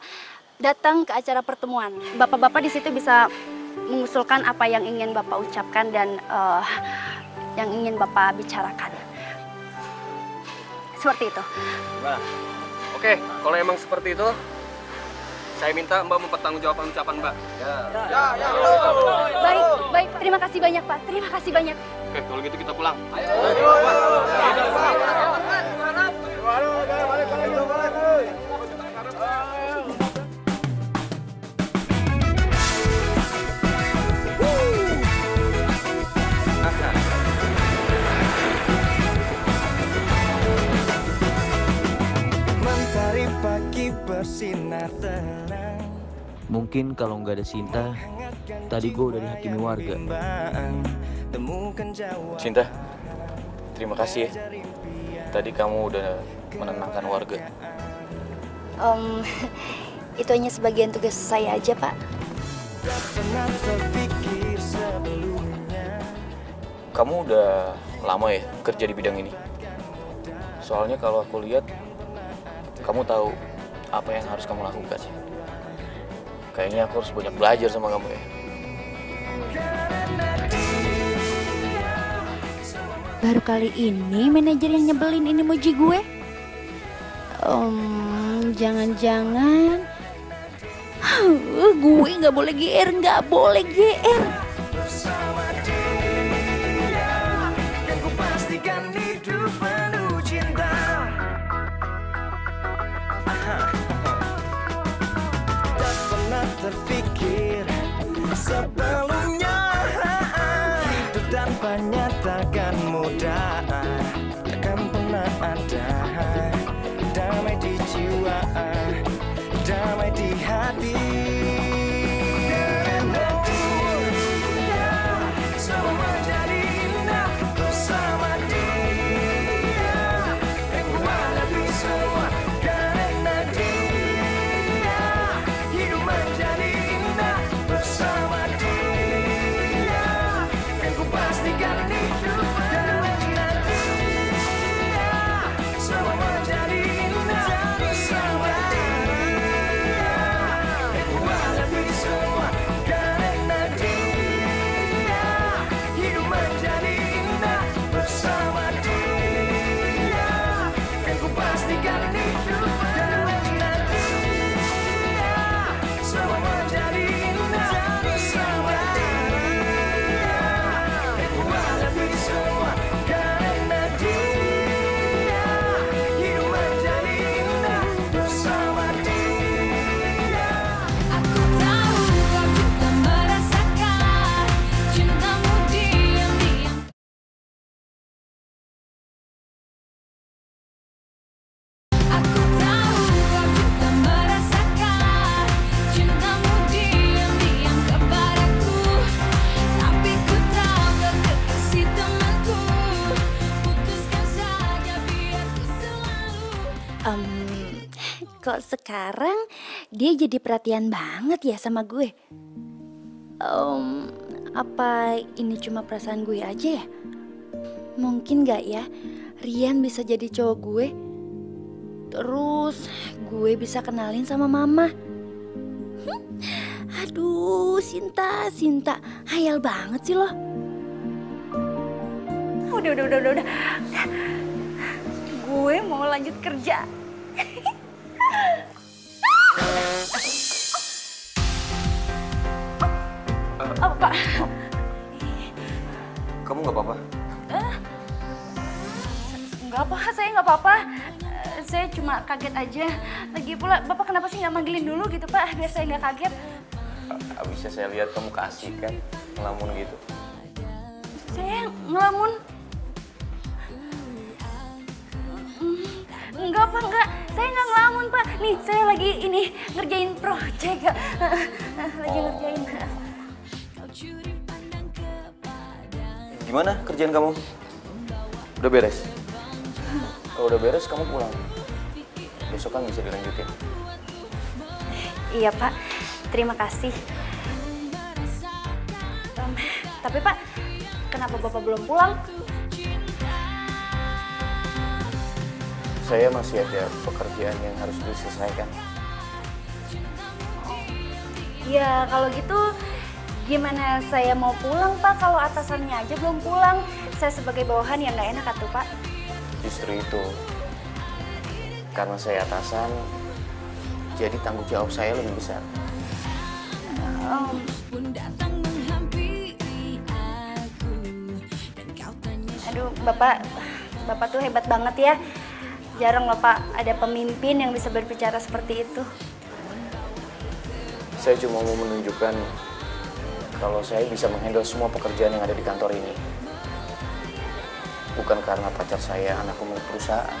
datang ke acara pertemuan. Bapak-bapak di situ bisa mengusulkan apa yang ingin Bapak ucapkan dan yang ingin Bapak bicarakan. Seperti itu. Nah, oke, kalau emang seperti itu, saya minta Mbak mempertanggungjawabkan ucapan Mbak. Ya. Baik. Terima kasih banyak Pak. Terima kasih banyak. Oke, kalau gitu kita pulang. Ayo. Bersinar tenang. Mungkin kalau nggak ada Sinta, tadi gue udah dihakimi warga. Sinta, terima kasih ya. Tadi kamu udah menenangkan warga. Itu hanya sebagian tugas saya aja, Pak. Kamu udah lama ya kerja di bidang ini? Soalnya kalau aku lihat, kamu tahu apa yang harus kamu lakukan. Kayaknya aku harus banyak belajar sama kamu ya. Baru kali ini manajer yang nyebelin ini muji gue. Jangan-jangan gue nggak boleh GR, nggak boleh GR. Terfikir sebelumnya. Hidup tanpa nyata kan mudah, takkan pernah ada damai di jiwa, damai di hati. Semua menjadi indah bersama dia. Buat lebih semua karena dia. Hidup menjadi indah bersama dia. Kan ku pastikan hidup dalam dia. Semua menjadi indah bersama dia. Buat lebih semua karena dia. Hidup menjadi indah bersama dia. Kan ku pastikan hidup dalam dia. Semua menjadi indah bersama dia. Buat lebih semua karena dia. Hidup menjadi indah bersama dia. Aku tahu kau juga merasakan cintamu diam-diam. Aku tahu kau juga merasakan cintamu diam-diam kepadaku. Tapi ku tahu kau kekasih temanku. Putuskan saja biar ku selalu. Kok sekarang dia jadi perhatian banget ya sama gue? Apa ini cuma perasaan gue aja ya? Mungkin gak ya Rian bisa jadi cowok gue? Terus gue bisa kenalin sama mama. Aduh, Sinta, hayal banget sih lo. Udah. Gue mau lanjut kerja. Apa, Pak? Kamu nggak apa-apa? Enggak apa, saya nggak apa-apa. Saya cuma kaget aja. Lagi pula, Bapak kenapa sih nggak manggilin dulu gitu, Pak? Biar saya nggak kaget. Bisa saya lihat kamu keasikan ngelamun gitu. Saya ngelamun. Enggak, Pak, enggak. Saya nggak ngelamun, Pak. Nih, saya lagi ini ngerjain project. Lagi ngerjain. Gimana kerjaan kamu? Udah beres? Kalau udah beres kamu pulang. Besok kan bisa dilanjutin. Iya, Pak. Terima kasih. Tapi, Pak, kenapa Bapak belum pulang? Saya masih ada pekerjaan yang harus diselesaikan. Ya, kalau gitu gimana saya mau pulang, Pak, kalau atasannya aja belum pulang? Saya sebagai bawahan yang nggak enak atuh, Pak. Justru itu. Karena saya atasan, jadi tanggung jawab saya lebih besar. Aduh, Bapak tuh hebat banget ya. Jarang loh, Pak, ada pemimpin yang bisa berbicara seperti itu. Saya cuma mau menunjukkan kalau saya bisa menghandle semua pekerjaan yang ada di kantor ini. Bukan karena pacar saya anak pemilik perusahaan.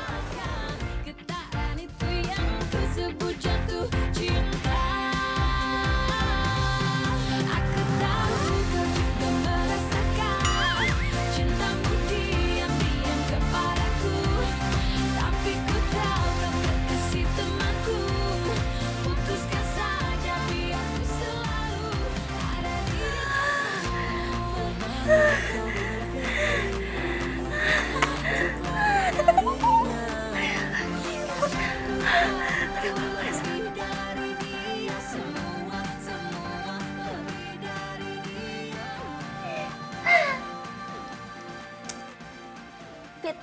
Fit,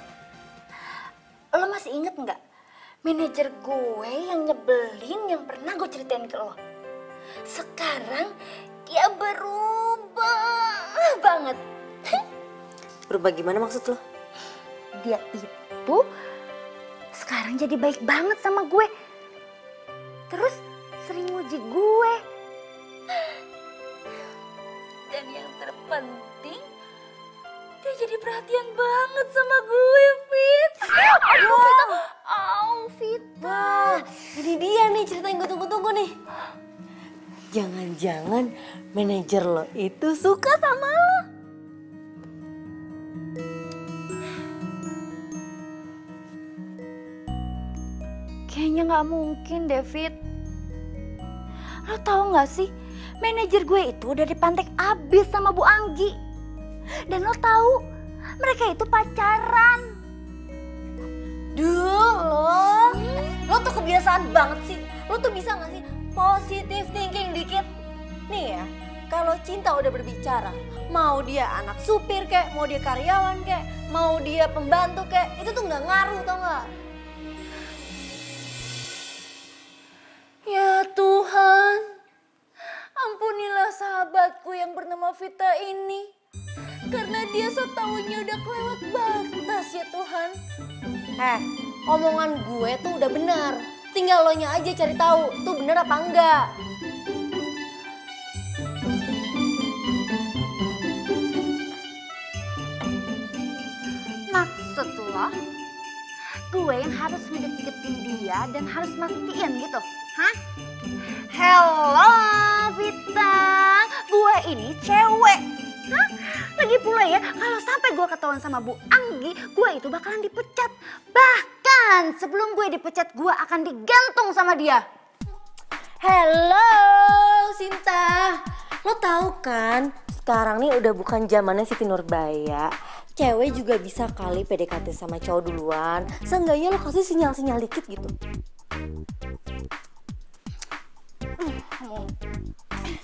lo masih inget nggak manajer gue yang nyebelin yang pernah gue ceritain ke lo? Sekarang dia berubah banget. Berubah gimana maksud lo? Dia itu sekarang jadi baik banget sama gue. Terus sering muji gue. penting, dia jadi perhatian banget sama gue, Fit. Aduh, Vita. Vita. Ini dia nih cerita yang gue tunggu-tunggu nih. Jangan-jangan manajer lo itu suka sama lo. Kayaknya nggak mungkin, David. Lo tahu nggak sih, manajer gue itu udah dipantek abis sama Bu Anggi. Dan lo tahu, mereka itu pacaran. Duh, lo tuh kebiasaan banget sih. Lo tuh bisa nggak sih positive thinking dikit? Nih ya, kalau cinta udah berbicara, mau dia anak supir kek, mau dia karyawan kek, mau dia pembantu kek, itu tuh nggak ngaruh, tau nggak? Ya Tuhan, ampunilah sahabatku yang bernama Vita ini. Karena dia setaunya udah kelewat batas ya Tuhan. Omongan gue tuh udah benar. Tinggal lo nya aja cari tahu tuh bener apa enggak. Maksud lo, gue yang harus ngedeket-deketin dia dan harus mastiin gitu? Hah? Hello Vita, gue ini cewek. Hah? Lagi pula ya, kalau sampai gue ketahuan sama Bu Anggi, gue itu bakalan dipecat. Bahkan sebelum gue dipecat, gue akan digantung sama dia. Hello Sinta, lo tahu kan sekarang nih udah bukan zamannya Siti Nurbaya. Cewek juga bisa kali PDKT sama cowok duluan. Seenggaknya lo kasih sinyal-sinyal dikit gitu.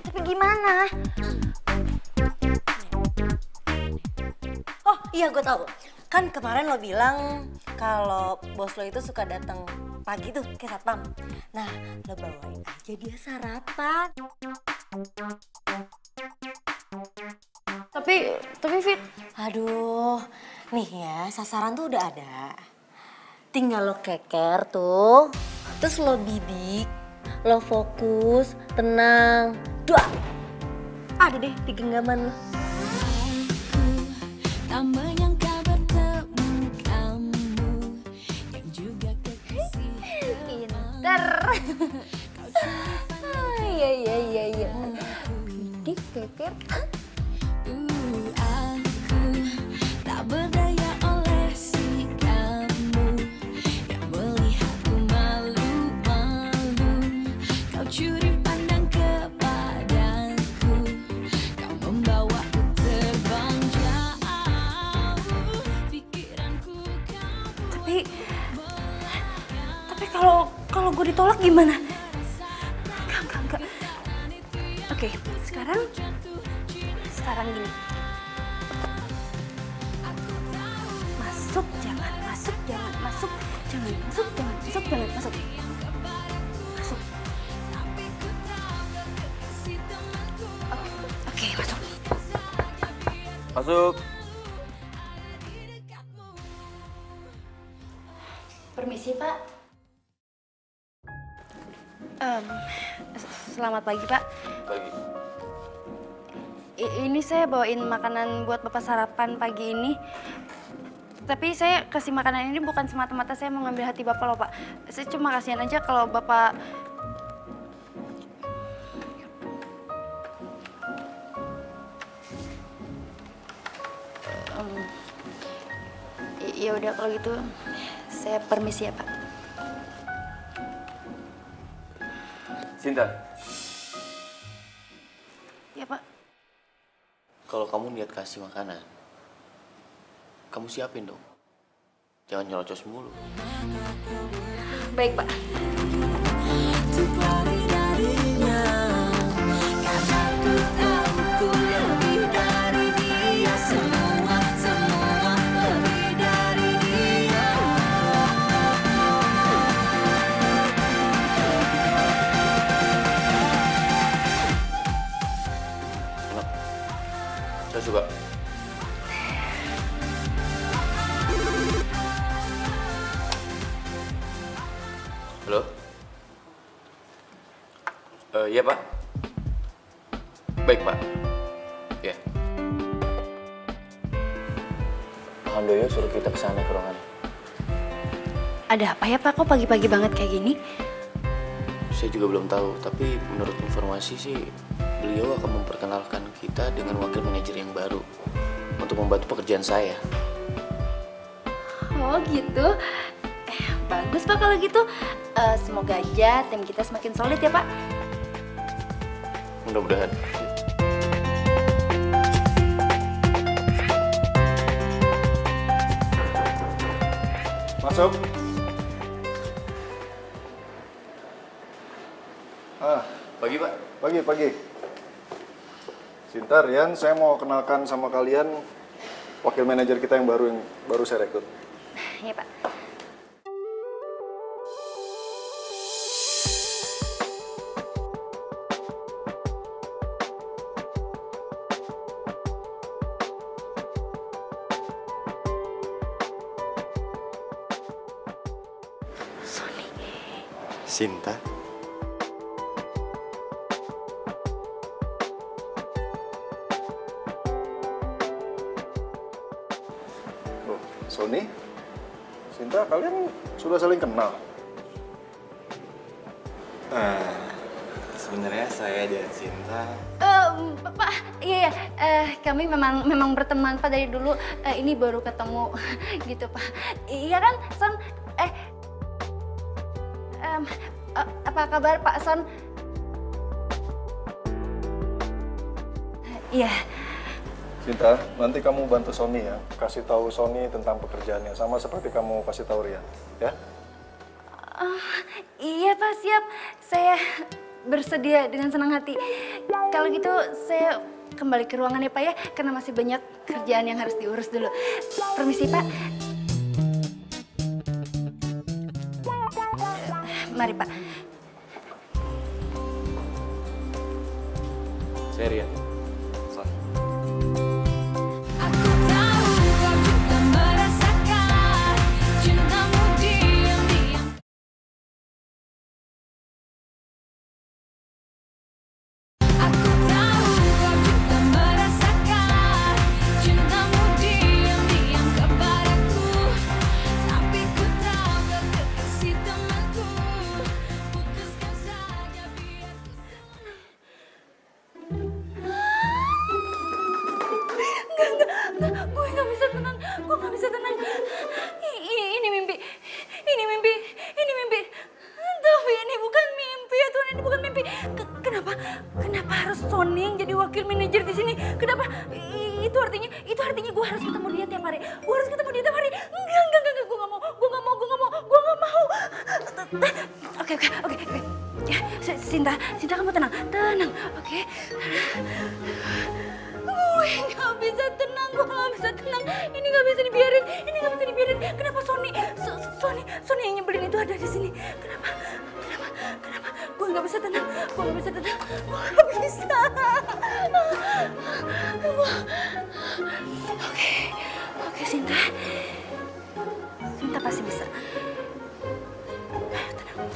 Tapi gimana? Oh iya gue tahu. Kan kemarin lo bilang kalau bos lo itu suka datang pagi tuh ke satpam. Nah lo bawain aja dia sarapan. Tapi Fit. Aduh, nih ya sasaran tuh udah ada. Tinggal lo keker tuh, terus lo bidik, lo fokus, tenang. Duh, ada deh di genggaman lo. Tak menyangka bertemu kamu yang juga kekasih. Pinter. Iya. Bidik, keker. Aku tak berdaya oleh si kamu yang melihatku malu-malu. Kau curi pandang kepadaku, kau membawaku terbang jauh. Pikiranku kau. Tapi kalau gue ditolak gimana? Enggak. Oke, sekarang gini. Masuk, jangan masuk. Masuk. Oke, masuk. Masuk. Permisi, Pak. Selamat pagi, Pak. Pagi. Ini saya bawain makanan buat Bapak sarapan pagi ini. Tapi saya kasih makanan ini bukan semata-mata saya mau ngambil hati Bapak loh, Pak. Saya cuma kasihan aja kalau Bapak... Ya udah kalau gitu saya permisi ya, Pak. Sinta. Ya, Pak. Kalau kamu niat kasih makanan, kamu siapin dong. Jangan nyerocos mulu. Baik, Pak. Untuk lari darinya, karena ku tahu ku lebih dari dia. Semua lebih dari dia. Enak. Saya suka. Halo? Iya, Pak. Baik, Pak. Ya. Handoyo suruh kita ke sana ke ruangan. Ada apa ya Pak? Kok pagi-pagi banget kayak gini? Saya juga belum tahu, tapi menurut informasi sih beliau akan memperkenalkan kita dengan wakil manajer yang baru untuk membantu pekerjaan saya. Oh gitu. Bagus Pak kalau gitu. Semoga aja tim kita semakin solid ya Pak. Mudah-mudahan. Masuk. Pagi Pak. Pagi. Sinta, Rian, saya mau kenalkan sama kalian wakil manajer kita yang baru saya rekrut. Iya Pak. Sinta. Oh, Sony, Sinta, kalian sudah saling kenal? Sebenarnya saya dan Sinta. Pak, iya, kami memang berteman Pak dari dulu. Ini baru ketemu gitu Pak. Iya kan, Son? Apa kabar Pak Son? Iya. Sinta, nanti kamu bantu Sony ya, kasih tahu Sony tentang pekerjaannya, sama seperti kamu kasih tahu Rian, ya? Iya Pak, siap. Saya bersedia dengan senang hati. Kalau gitu saya kembali ke ruangan ya Pak ya, karena masih banyak kerjaan yang harus diurus dulu. Permisi Pak. Mari Pak. Saya Rian. Kenapa harus Sony yang jadi wakil manajer di sini? Kenapa? Itu artinya gue harus ketemu dia tiap hari. Gue harus ketemu dia tiap hari. Enggak, gue nggak mau. Oke. Ya, Sinta kamu tenang, oke? Gue nggak bisa tenang. Ini nggak bisa dibiarin. Kenapa Sony yang nyebelin itu ada di sini? Kenapa? Gue nggak bisa tenang. Gue nggak bisa. Oke, Sinta pasti bisa.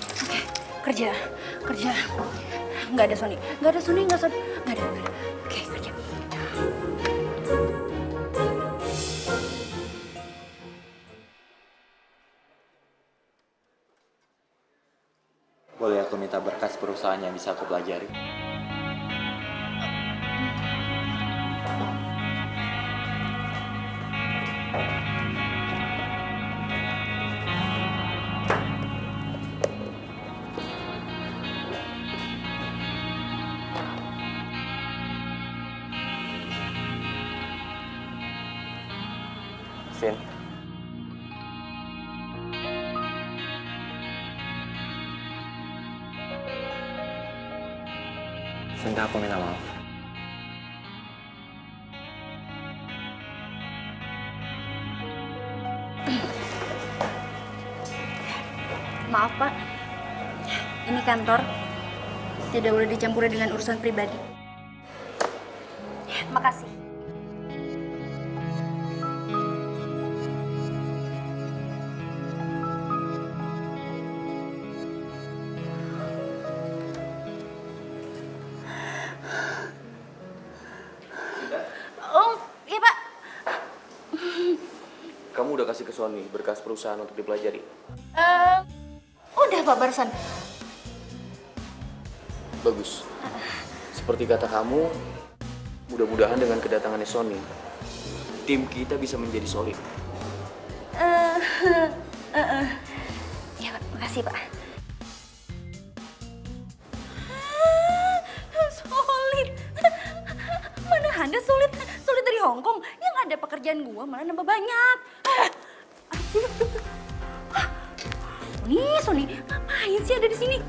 Tenang. Oke, kerja. Nggak ada Sony. Nggak ada. Oke, kerja. Boleh aku minta berkas perusahaan yang bisa aku pelajari? Sin. Sinta, aku minta maaf. Maaf Pak, ini kantor. Tidak boleh dicampuri dengan urusan pribadi. Makasih. kasih ke Sony berkas perusahaan untuk dipelajari. Udah Pak barusan. Bagus. Seperti kata kamu, mudah-mudahan dengan kedatangannya Sony, tim kita bisa menjadi solid. Ya Pak, makasih Pak. Solid. Mana Anda solid? Solid dari Hong Kong. Yang ada pekerjaan gua malah nambah banyak. Sony, ngapain sih ada di sini?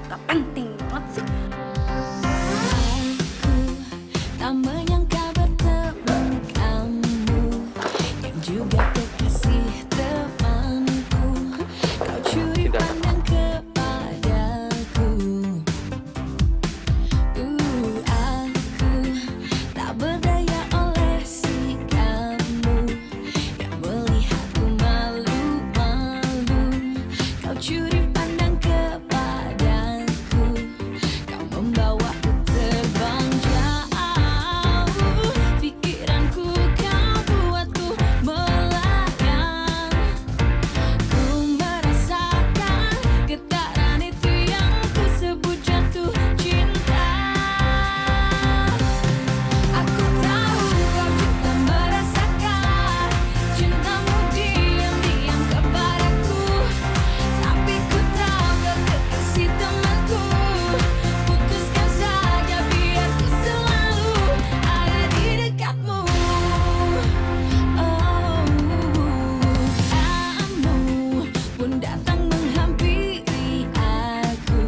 Gak penting banget sih. Tak menyangka bertemu kamu yang juga kekasih temanku. Kau curi pandang kepadaku. Aku tak berdaya oleh si kamu yang melihatku malu-malu. Kau curi pandang kepadaku. Kau membawaku terbang jauh. Pikiranku kau buatku melayang. Ku merasakan getaran itu yang ku sebut jatuh cinta. Aku tahu kau juga merasakan cintamu diam-diam kepadaku. Tapi ku tahu kau kekasih temanku. Putuskan saja biar ku selalu ada di dekatmu. Kamu pun datang menghampiri aku,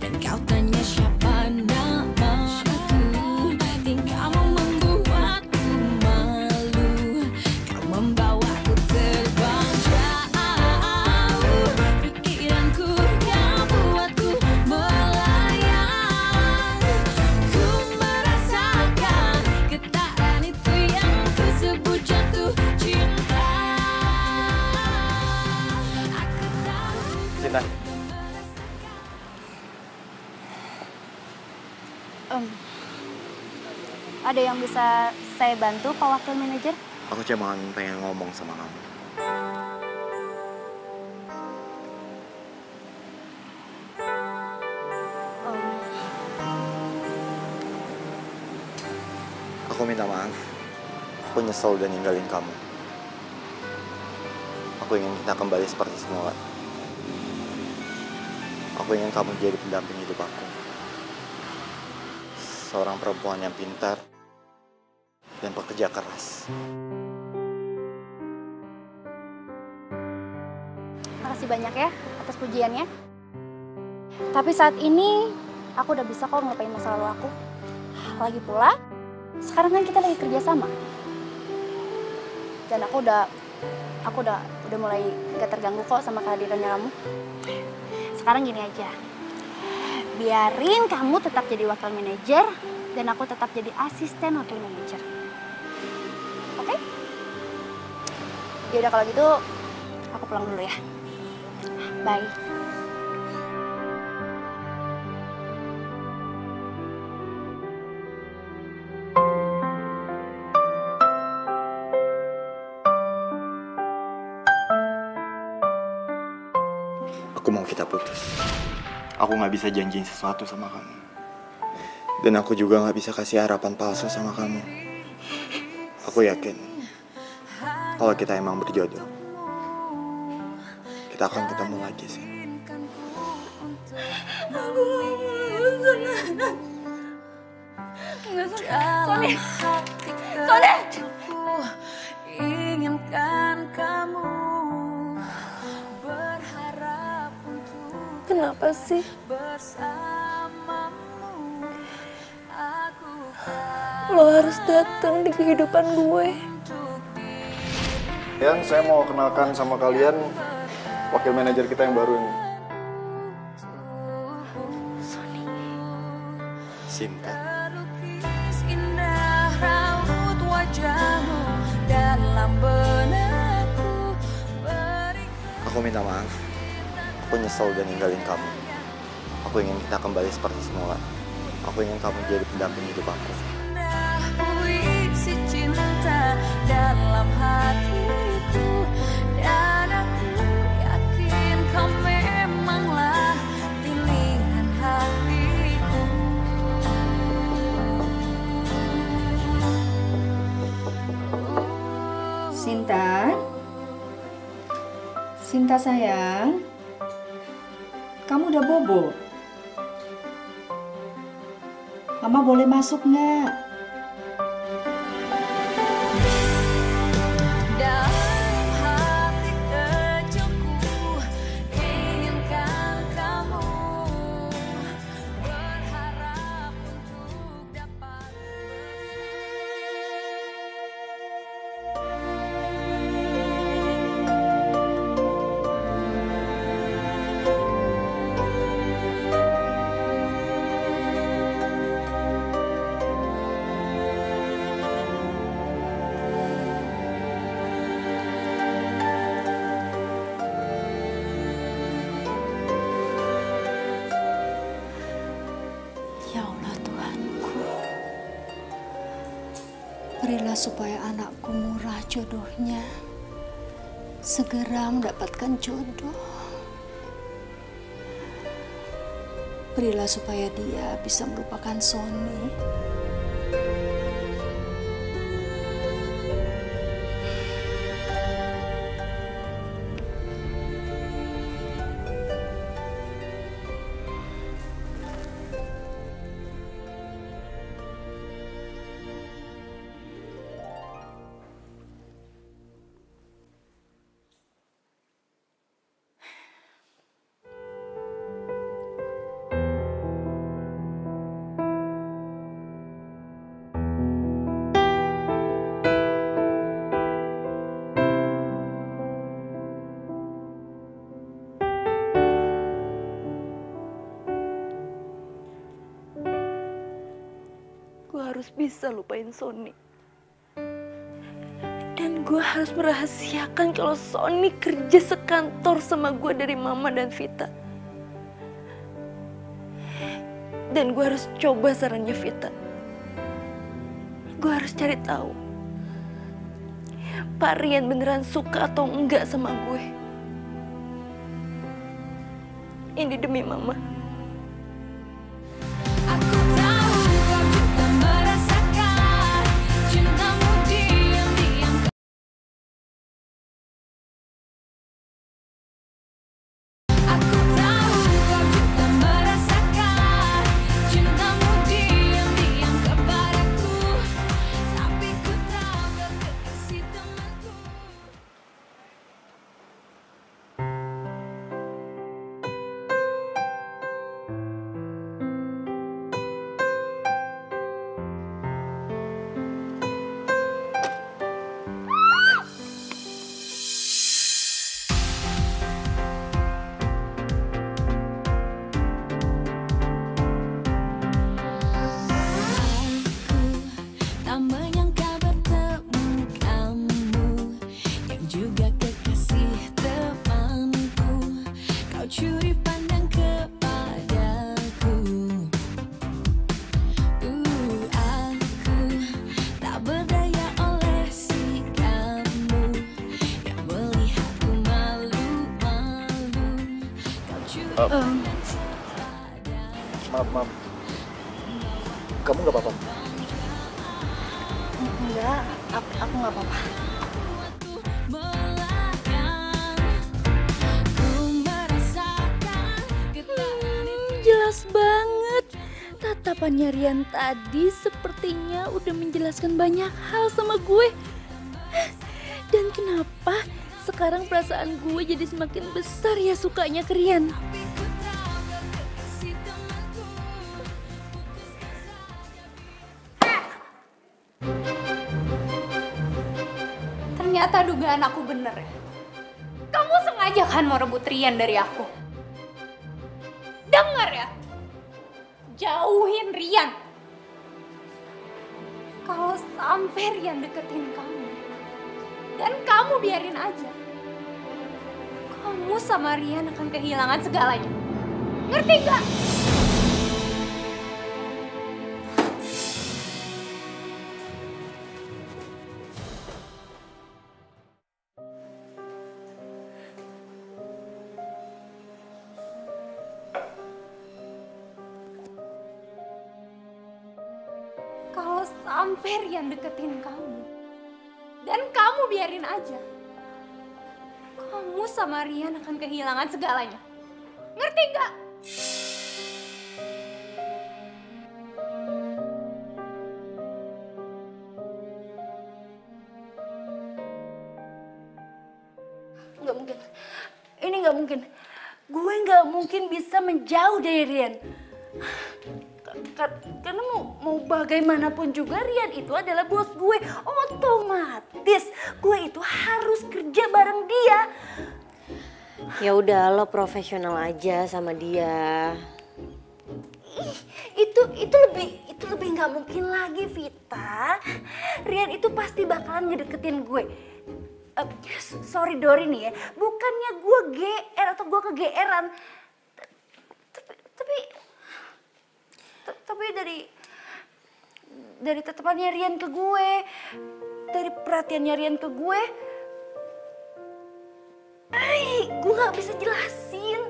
dan kau tanya siapa namaku. Tingkahmu membuatku malu. Kau membawaku terbang jauh. Pikiranku kau buatku melayang. Ku merasakan getaran itu yang ku sebut jatuh cinta. Cinta, Ada yang bisa saya bantu, Pak Wakil Manajer? Aku cuma pengen ngomong sama kamu. Aku minta maaf. Aku nyesel udah ninggalin kamu. Aku ingin kita kembali seperti semula. Aku ingin kamu jadi pendamping hidup aku. Seorang perempuan yang pintar dan pekerja keras. Makasih banyak ya atas pujiannya. Tapi saat ini aku udah bisa kok ngelupain masa lalu aku. Lagi pula, sekarang kan kita lagi kerja sama. Dan aku udah mulai gak terganggu kok sama kehadirannya kamu. Sekarang gini aja. Biarin kamu tetap jadi wakil manajer dan aku tetap jadi asisten wakil manajer. Oke? Yaudah kalau gitu aku pulang dulu ya. Bye. Aku mau kita putus. Aku nggak bisa janjiin sesuatu sama kamu. Dan aku juga nggak bisa kasih harapan palsu sama kamu. Aku yakin kalau kita emang berjodoh, kita akan ketemu lagi sih. Sony, Sony, inginkan kamu, berharap untuk Kenapa sih? bersamamu. Aku Lo harus datang di kehidupan gue. Dan saya mau kenalkan sama kalian wakil manajer kita yang baru ini. Cinta. terlukis indah raut wajahmu dalam benakku. Aku minta maaf. Aku nyesel udah ninggalin kamu. Aku ingin kita kembali seperti semula. Aku ingin kamu jadi pendamping hidup aku. Puisi cinta dalam hatiku. Sinta sayang, kamu udah bobo? Mama boleh masuk nggak? Dalam hati kecilku inginkan kamu, berharap untuk dapat Ya Allah Tuhanku, berilah supaya anakku murah jodohnya, segera mendapatkan jodoh. Berilah supaya dia bisa melupakan Sony. Gue harus bisa lupain Sony. Dan gue harus merahasiakan kalau Sony kerja sekantor sama gue dari Mama dan Vita. Dan gue harus coba sarannya Vita. Gue harus cari tahu Pak Rian beneran suka atau enggak sama gue. Ini demi Mama. Maaf. Kamu nggak apa-apa? Enggak, aku nggak apa-apa. Jelas banget. Tatapannya Rian tadi sepertinya udah menjelaskan banyak hal sama gue. Dan kenapa sekarang perasaan gue jadi semakin besar ya sukanya ke Rian? Ternyata dugaan aku bener ya. Kamu sengaja kan mau rebut Rian dari aku? Dengar ya, jauhin Rian. Kalau sampai Rian deketin kamu, dan kamu biarin aja, kamu sama Rian akan kehilangan segalanya. Ngerti gak? Kalau sampai Rian deketin kamu, dan kamu biarin aja, kamu kamu sama Rian akan kehilangan segalanya. Ngerti nggak? Nggak mungkin. Ini nggak mungkin. Gue nggak mungkin bisa menjauh dari Rian. Karena mau bagaimanapun juga Rian itu adalah bos gue. Otomatis gue itu harus kerja bareng dia. Ya udah, lo profesional aja sama dia. Itu lebih nggak mungkin lagi, Vita. Rian itu pasti bakalan ngedeketin gue. Sorry Dori nih ya, bukannya gue GR atau gue kegeeran. Tapi dari tatapannya Rian ke gue, dari perhatiannya Rian ke gue nggak bisa jelasin.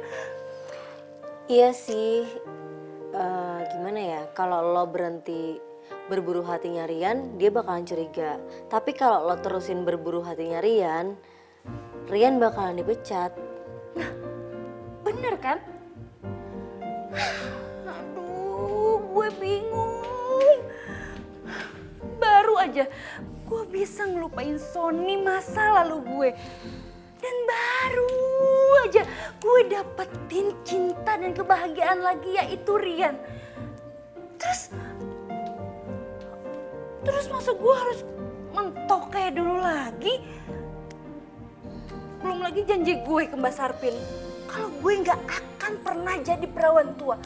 Iya sih, gimana ya, kalau lo berhenti berburu hatinya Rian, dia bakalan curiga. Tapi kalau lo terusin berburu hatinya Rian, Rian bakalan dipecat. Nah, bener kan? Aduh, gue bingung. Baru aja gue bisa ngelupain Sony masa lalu gue. Dan baru aja gue dapetin cinta dan kebahagiaan lagi, yaitu Rian. Terus masa gue harus mentok kayak dulu lagi? Belum lagi janji gue ke Mbak Sarpin kalau gue nggak akan pernah jadi perawan tua.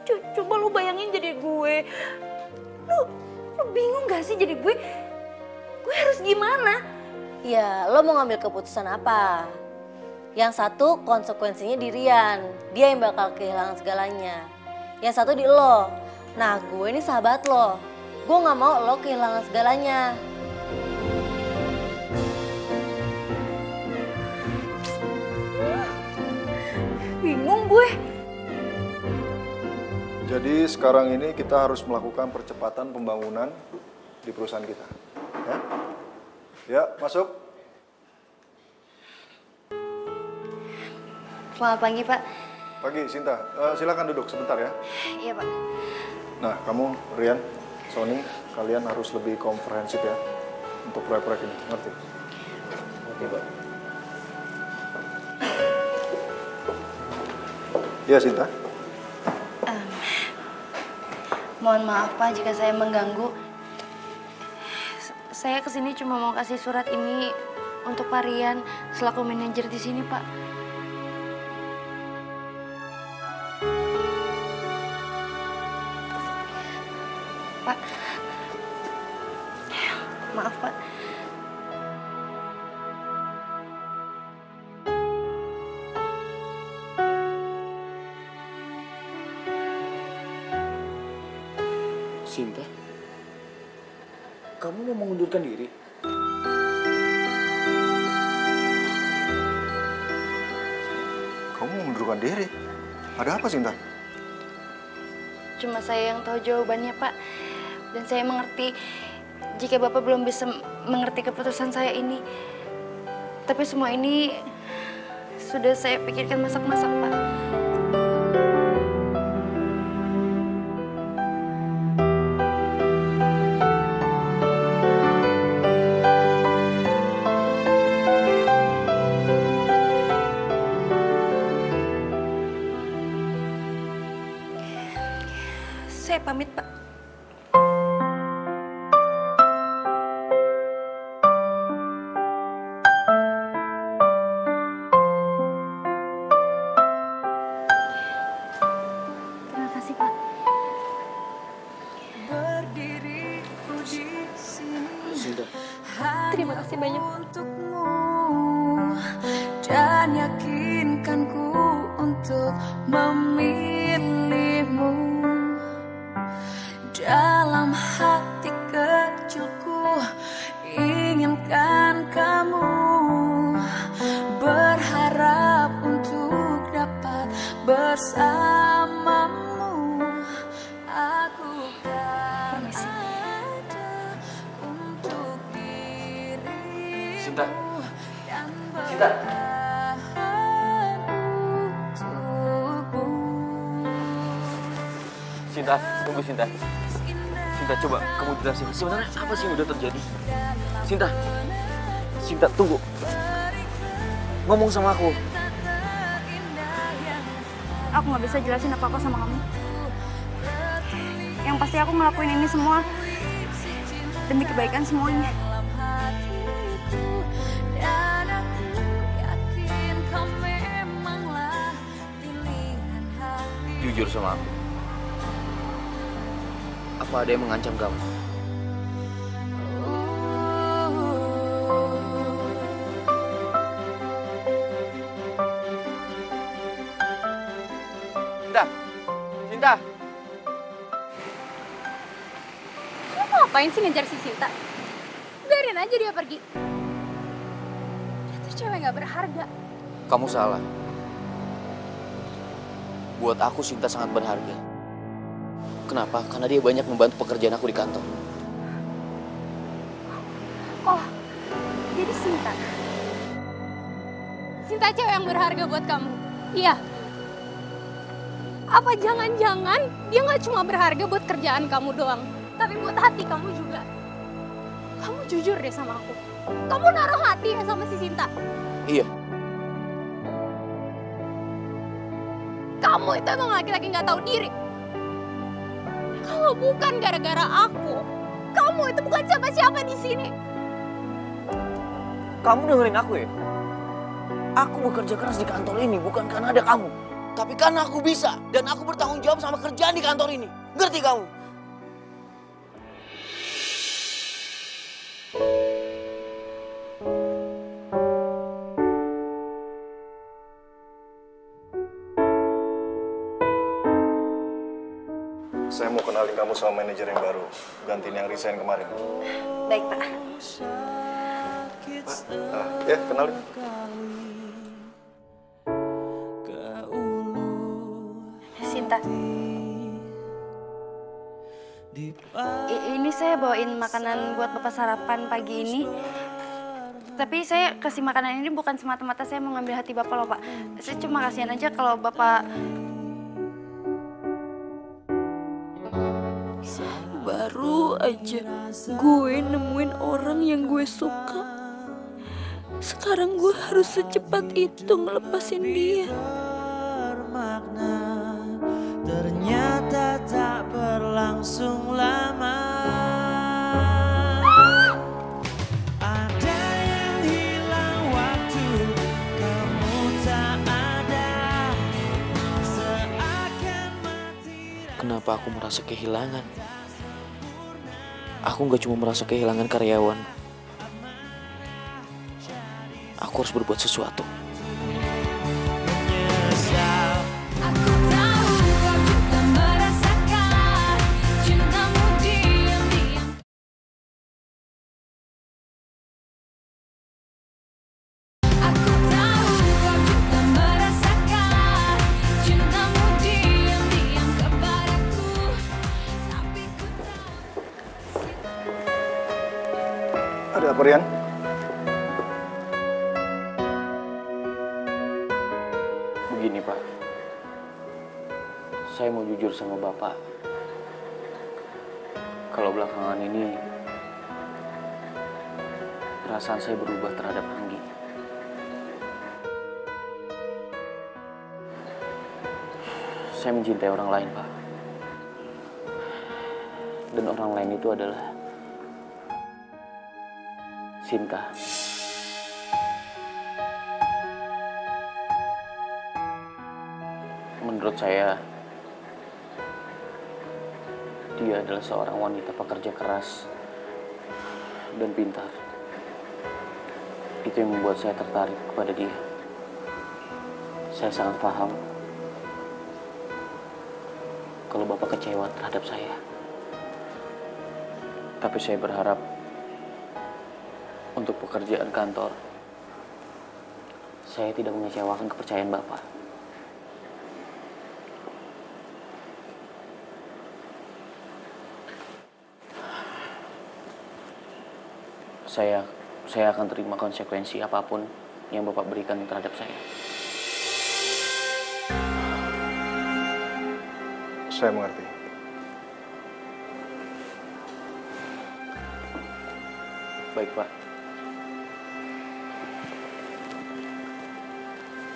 Coba lu bayangin jadi gue. Lu bingung gak sih jadi gue? Gue harus gimana? Ya, lo mau ngambil keputusan apa? Yang satu konsekuensinya di Rian, dia yang bakal kehilangan segalanya. Yang satu di lo. Nah, gue ini sahabat lo. Gue gak mau lo kehilangan segalanya. Bingung gue. Jadi sekarang ini kita harus melakukan percepatan pembangunan di perusahaan kita. Ya, ya masuk. Selamat pagi, Pak. Pagi, Sinta. Silakan duduk sebentar ya. Iya, Pak. Nah, kamu, Rian, Sony, kalian harus lebih komprehensif ya untuk proyek-proyek ini, ngerti? Oke, Pak. Iya, Sinta. Mohon maaf Pak jika saya mengganggu. Saya kesini cuma mau kasih surat ini untuk Pak Rian selaku manajer di sini, Pak. Pak, maaf Pak. Sinta, kamu mau mengundurkan diri? Kamu mau mengundurkan diri? Ada apa, Sinta? Cuma saya yang tahu jawabannya, Pak. Dan saya mengerti jika Bapak belum bisa mengerti keputusan saya ini. Tapi semua ini sudah saya pikirkan masak-masak, Pak. Saya pamit, Pak. Terima kasih, Pak. Berdiriku di sini. Terima kasih banyak. Untukmu dan yakinkanku untuk memilihmu. Dalam hati kecilku inginkan kamu, berharap untuk dapat bersamamu. Aku kan ada untuk dirimu. Sinta, Sinta, tunggu Sinta. Sinta, coba kamu jelasin sebenarnya apa sih yang udah terjadi? Sinta, Sinta, tunggu. Ngomong sama aku. Aku nggak bisa jelasin apa-apa sama kamu. Yang pasti aku ngelakuin ini semua demi kebaikan semuanya. Jujur sama aku. Apa ada yang mengancam kamu? Sinta! Sinta! Lu mau ngapain sih ngejar si Sinta? Biarin aja dia pergi. Dia tuh cewek gak berharga. Kamu salah. Buat aku Sinta sangat berharga. Kenapa? Karena dia banyak membantu pekerjaan aku di kantor. Oh, jadi Sinta. Sinta cewek yang berharga buat kamu. Iya. Apa jangan-jangan dia gak cuma berharga buat kerjaan kamu doang, tapi buat hati kamu juga. Kamu jujur deh sama aku. Kamu naruh hati ya sama si Sinta. Iya. Kamu itu emang laki-laki gak tahu diri. Kalau bukan gara-gara aku, kamu itu bukan siapa-siapa di sini. Kamu dengerin aku ya? Aku bekerja keras di kantor ini bukan karena ada kamu. Tapi karena aku bisa dan aku bertanggung jawab sama kerjaan di kantor ini. Ngerti kamu? Saya mau kenalin kamu sama manajer yang baru, gantiin yang resign kemarin. Baik, Pak. Ya, kenalin. Sinta. Ini saya bawain makanan buat Bapak sarapan pagi ini. Tapi saya kasih makanan ini bukan semata-mata saya mau ngambil hati Bapak loh, Pak. Saya cuma kasihan aja kalau Bapak... Baru aja gue nemuin orang yang gue suka. Sekarang gue harus secepat itu ngelepasin dia. Ternyata tak berlangsung lama. Ada yang hilang waktu, kamu tak ada. Seakan mati. Kenapa aku merasa kehilangan? Aku nggak cuma merasa kehilangan karyawan. Aku harus berbuat sesuatu. Ada apa, Rian? Begini, Pak. Saya mau jujur sama Bapak. Kalau belakangan ini perasaan saya berubah terhadap Anggi. Saya mencintai orang lain, Pak. Dan orang lain itu adalah Sinta. Menurut saya, dia adalah seorang wanita pekerja keras dan pintar. Itu yang membuat saya tertarik kepada dia. Saya sangat paham kalau Bapak kecewa terhadap saya. Tapi saya berharap untuk pekerjaan kantor, saya tidak mengecewakan kepercayaan Bapak. Saya akan terima konsekuensi apapun yang Bapak berikan terhadap saya. Saya mengerti. Baik, Pak.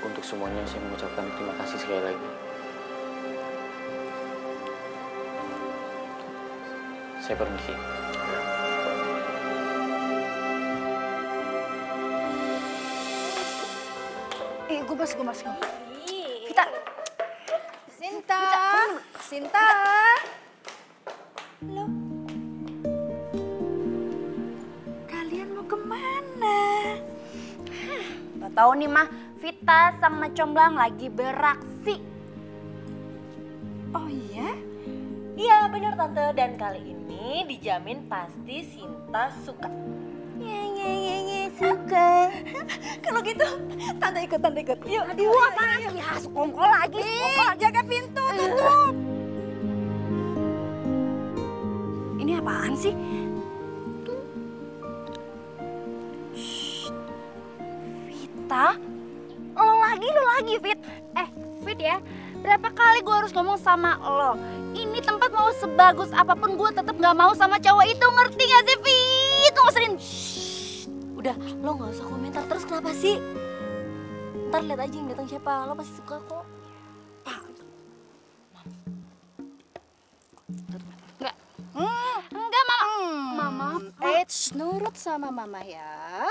Untuk semuanya saya mengucapkan terima kasih sekali lagi. Saya permisi. Gue masuk. Vita. Sinta. Lo. Kalian mau kemana? Gak tahu nih mah, Vita sama Comblang lagi beraksi. Oh iya? Iya benar Tante, dan kali ini dijamin pasti Sinta suka. Suka. Kalau gitu, Tante ikut. Yuk. Aduh, apaan sih? Ya, sekongkol lagi. Jaga pintu, tutup. Ini apaan sih? Vita? Lo lagi, Fit. Fit ya. Berapa kali gue harus ngomong sama lo? Ini tempat mau sebagus apapun gue tetap nggak mau sama cowok itu, ngerti gak sih, Fit? Lo sering. Udah, lo gak usah komentar terus, kenapa sih? Ntar lihat aja yang datang siapa, lo pasti suka kok. Enggak, Mama. Nurut sama Mama ya.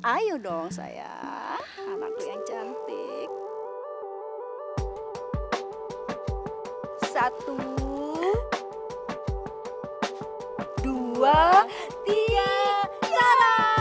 Ayo dong sayang, anakku yang cantik. 1, 2, 3, jalan!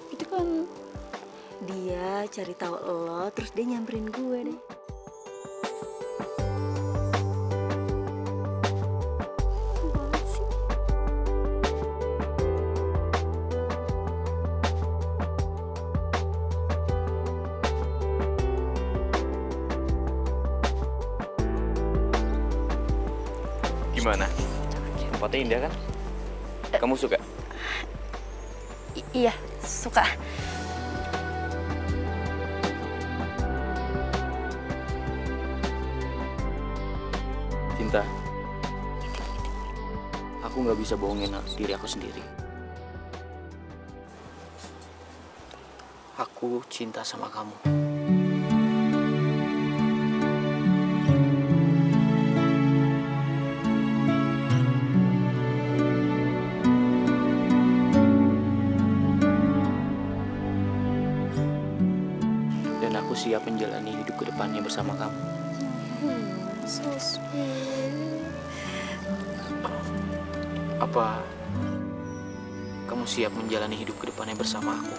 Itu kan dia cari tahu lo, terus dia nyamperin gue deh. Gimana? Tempatnya indah kan? Kamu suka? Iya, suka. Cinta, aku nggak bisa bohongin diri aku sendiri. Aku cinta sama kamu. Dan aku siap menjalani hidup ke depannya bersama kamu. So sweet. Apa kamu siap menjalani hidup ke depannya bersama aku?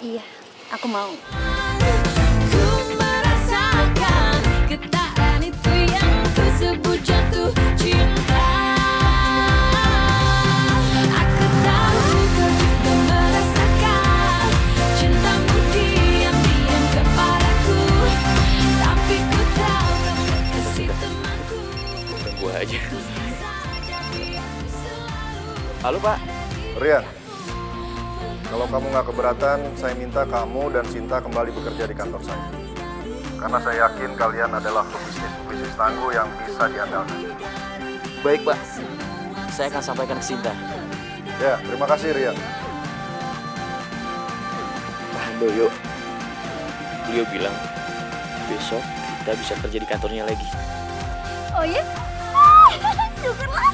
Iya, aku mau. Ku merasakan getaran itu yang ku sebut jatuh cinta. Aku tahu kau juga merasakan cintamu diam-diam kepadaku. Tapi ku tahu kau kasih temanku. Tunggu aja. Halo Pak. Rian, kalau kamu nggak keberatan, saya minta kamu dan Sinta kembali bekerja di kantor saya. Karena saya yakin kalian adalah pebisnis tangguh yang bisa diandalkan. Baik Pak, saya akan sampaikan ke Sinta. Ya, terima kasih Rian. Pak Handoyo, beliau bilang besok kita bisa kerja di kantornya lagi. Oh ya? Syukurlah.